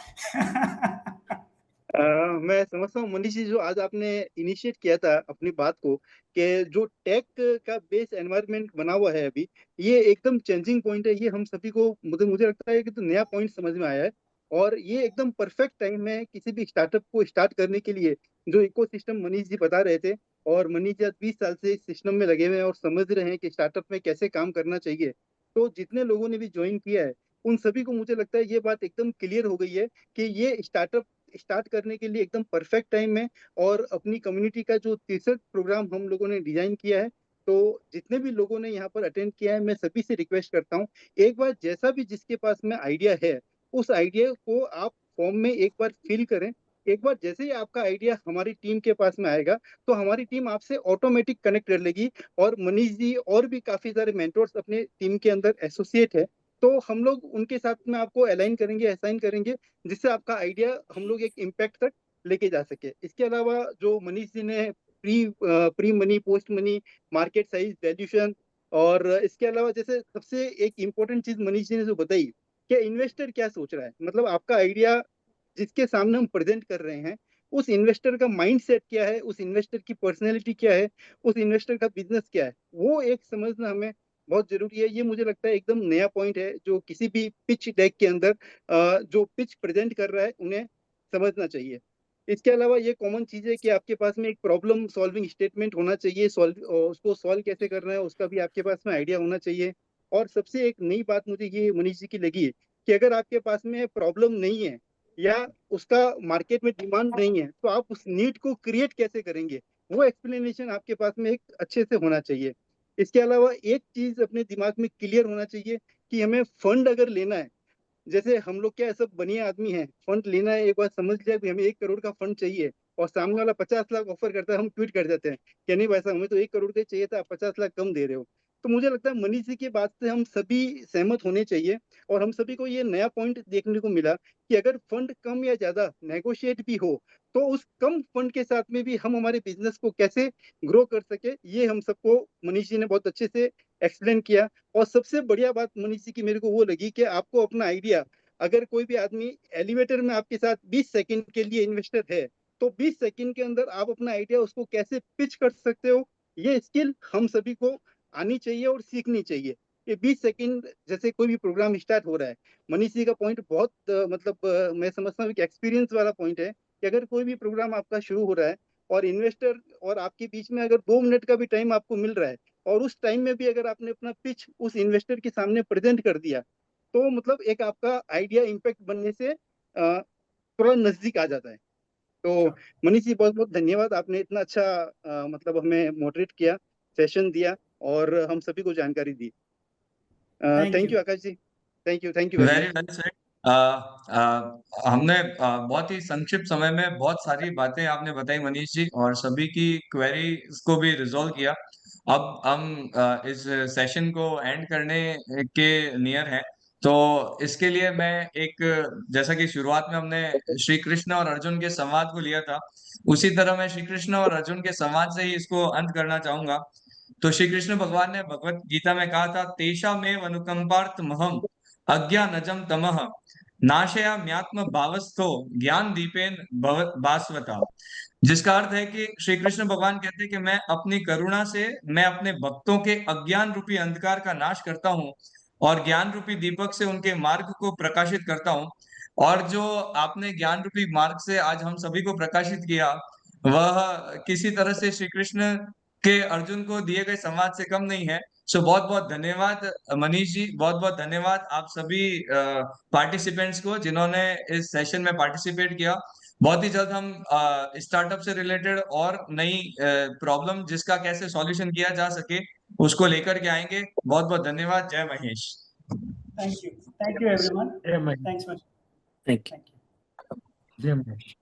मैं समझता हूँ मनीष जी, जो आज आपने इनिशिएट किया था अपनी बात को, कि जो टेक का बेस एनवायरनमेंट बना हुआ है अभी, ये एकदम चेंजिंग पॉइंट है। ये हम सभी को, मुझे लगता है कि तो नया पॉइंट समझ में आया है। और ये एकदम परफेक्ट टाइम है किसी भी स्टार्टअप को स्टार्ट करने के लिए। जो इकोसिस्टम मनीष जी बता रहे थे, और मनीष जी आज 20 साल से इस सिस्टम में लगे हुए हैं और समझ रहे हैं कि स्टार्टअप में कैसे काम करना चाहिए। तो जितने लोगों ने भी ज्वाइन किया है, उन सभी को मुझे लगता है ये बात एकदम क्लियर हो गई है कि ये स्टार्टअप स्टार्ट करने के लिए एकदम परफेक्ट टाइम है। और अपनी कम्युनिटी का जो 63 प्रोग्राम हम लोगों ने डिजाइन किया है, तो जितने भी लोगों ने यहाँ पर अटेंड किया है, मैं सभी से रिक्वेस्ट करता हूँ, एक बार जैसा भी जिसके पास में आइडिया है, उस आइडिया को आप फॉर्म में एक बार फिल करें। एक बार जैसे ही आपका आइडिया हमारी टीम के पास में आएगा, तो हमारी टीम आपसे ऑटोमेटिक कनेक्ट कर लेगी। और मनीष जी और भी काफी सारे मेंटर्स अपने टीम के अंदर एसोसिएट है, तो हम लोग उनके साथ में आपको अलाइन करेंगे, असाइन करेंगे, जिससे आपका आइडिया हम लोग एक इम्पैक्ट तक लेके जा सके। इसके अलावा जो मनीष जी ने pre money, post money, market size, valuation, और इसके अलावा जैसे सबसे एक इम्पोर्टेंट चीज मनीष जी ने जो बताई कि इन्वेस्टर क्या सोच रहा है, मतलब आपका आइडिया जिसके सामने हम प्रेजेंट कर रहे हैं, उस इन्वेस्टर का माइंड सेट क्या है, उस इन्वेस्टर की पर्सनैलिटी क्या है, उस इन्वेस्टर का बिजनेस क्या है, वो एक समझना हमें बहुत जरूरी है। ये मुझे लगता है एकदम नया पॉइंट है जो किसी भी पिच डेक के अंदर जो पिच प्रेजेंट कर रहा है उन्हें समझना चाहिए। इसके अलावा ये कॉमन चीज है कि आपके पास में एक प्रॉब्लम सॉल्विंग स्टेटमेंट होना चाहिए। उसको सॉल्व कैसे करना है उसका भी आपके पास में आइडिया होना चाहिए। और सबसे एक नई बात मुझे ये मनीष जी की लगी है कि अगर आपके पास में प्रॉब्लम नहीं है या उसका मार्केट में डिमांड नहीं है, तो आप उस नीड को क्रिएट कैसे करेंगे, वो एक्सप्लेनेशन आपके पास में एक अच्छे से होना चाहिए। इसके अलावा एक चीज अपने दिमाग में क्लियर होना चाहिए कि हमें फंड अगर लेना है, जैसे हम लोग क्या सब बनिया आदमी हैं, फंड लेना है, एक बार समझ लिया कि हमें 1 करोड़ का फंड चाहिए, और सामने वाला 50 लाख ऑफर करता है, हम ट्वीट कर देते हैं कि नहीं भाई साहब, हमें तो 1 करोड़ का ही चाहिए था, आप 50 लाख कम दे रहे हो। तो मुझे लगता है मनीष जी की बात से हम सभी सहमत होने चाहिए। और हम सभी को ये नया पॉइंट देखने को मिला कि अगर फंड कम या ज्यादा नेगोशिएट भी हो, तो उस कम फंड के साथ में भी हम हमारे बिजनेस को कैसे ग्रो कर सके, ये हम सबको मनीष जी ने बहुत अच्छे से एक्सप्लेन किया। और सबसे बढ़िया बात मनीष जी की मेरे को वो लगी कि आपको अपना आइडिया अगर कोई भी आदमी एलिवेटर में आपके साथ 20 सेकंड के लिए इन्वेस्टर है, तो 20 सेकंड के अंदर आप अपना आइडिया उसको कैसे पिच कर सकते हो, ये स्किल हम सभी को आनी चाहिए और सीखनी चाहिए। ये 20 सेकंड जैसे कोई भी प्रोग्राम स्टार्ट हो रहा है, मनीष जी का पॉइंट बहुत मैं समझता हूँ कि एक्सपीरियंस वाला पॉइंट है कि अगर कोई भी प्रोग्राम आपका शुरू हो रहा है और इन्वेस्टर और आपके बीच में अगर 2 मिनट का भी टाइम आपको मिल रहा है और उस टाइम में भी अगर आपने अपना पिच उस इन्वेस्टर के सामने प्रेजेंट कर दिया, तो मतलब एक आपका आइडिया इम्पैक्ट बनने से थोड़ा नजदीक आ जाता है। तो मनीष जी बहुत बहुत धन्यवाद, आपने इतना अच्छा मतलब हमें मोडरेट किया, सेशन दिया और हम सभी को जानकारी दी। Thank you Akash ji, thank you very very much. Well said. हमने बहुत ही संक्षिप्त समय में बहुत सारी बातें आपने बताई मनीष जी, और सभी की क्वेरीज को भी रिजॉल्व किया। अब हम इस सेशन को एंड करने के नियर हैं, तो इसके लिए मैं एक, जैसा कि शुरुआत में हमने श्री कृष्ण और अर्जुन के संवाद को लिया था, उसी तरह मैं श्री कृष्ण और अर्जुन के संवाद से ही इसको अंत करना चाहूंगा। तो श्री कृष्ण भगवान ने भगवत गीता में कहा था, तेषामेव अनुकंपार्थ महम अज्ञानजम तमः नाशयाम्यात्म भावस्थो ज्ञान दीपेन भास्वता। जिसका अर्थ है कि श्री कृष्ण भगवान कहते हैं कि मैं अपनी करुणा से मैं अपने भक्तों के अज्ञान रूपी अंधकार का नाश करता हूँ और ज्ञान रूपी दीपक से उनके मार्ग को प्रकाशित करता हूँ। और जो आपने ज्ञान रूपी मार्ग से आज हम सभी को प्रकाशित किया, वह किसी तरह से श्री कृष्ण के अर्जुन को दिए गए संवाद से कम नहीं है। सो बहुत बहुत धन्यवाद मनीष जी, बहुत बहुत धन्यवाद आप सभी पार्टिसिपेंट्स को जिन्होंने इस सेशन में पार्टिसिपेट किया। बहुत ही जल्द हम स्टार्टअप से रिलेटेड और नई प्रॉब्लम जिसका कैसे सॉल्यूशन किया जा सके उसको लेकर के आएंगे। बहुत बहुत धन्यवाद। जय Mahesh. Thank you everyone, thanks much. Thank you. जय महेश।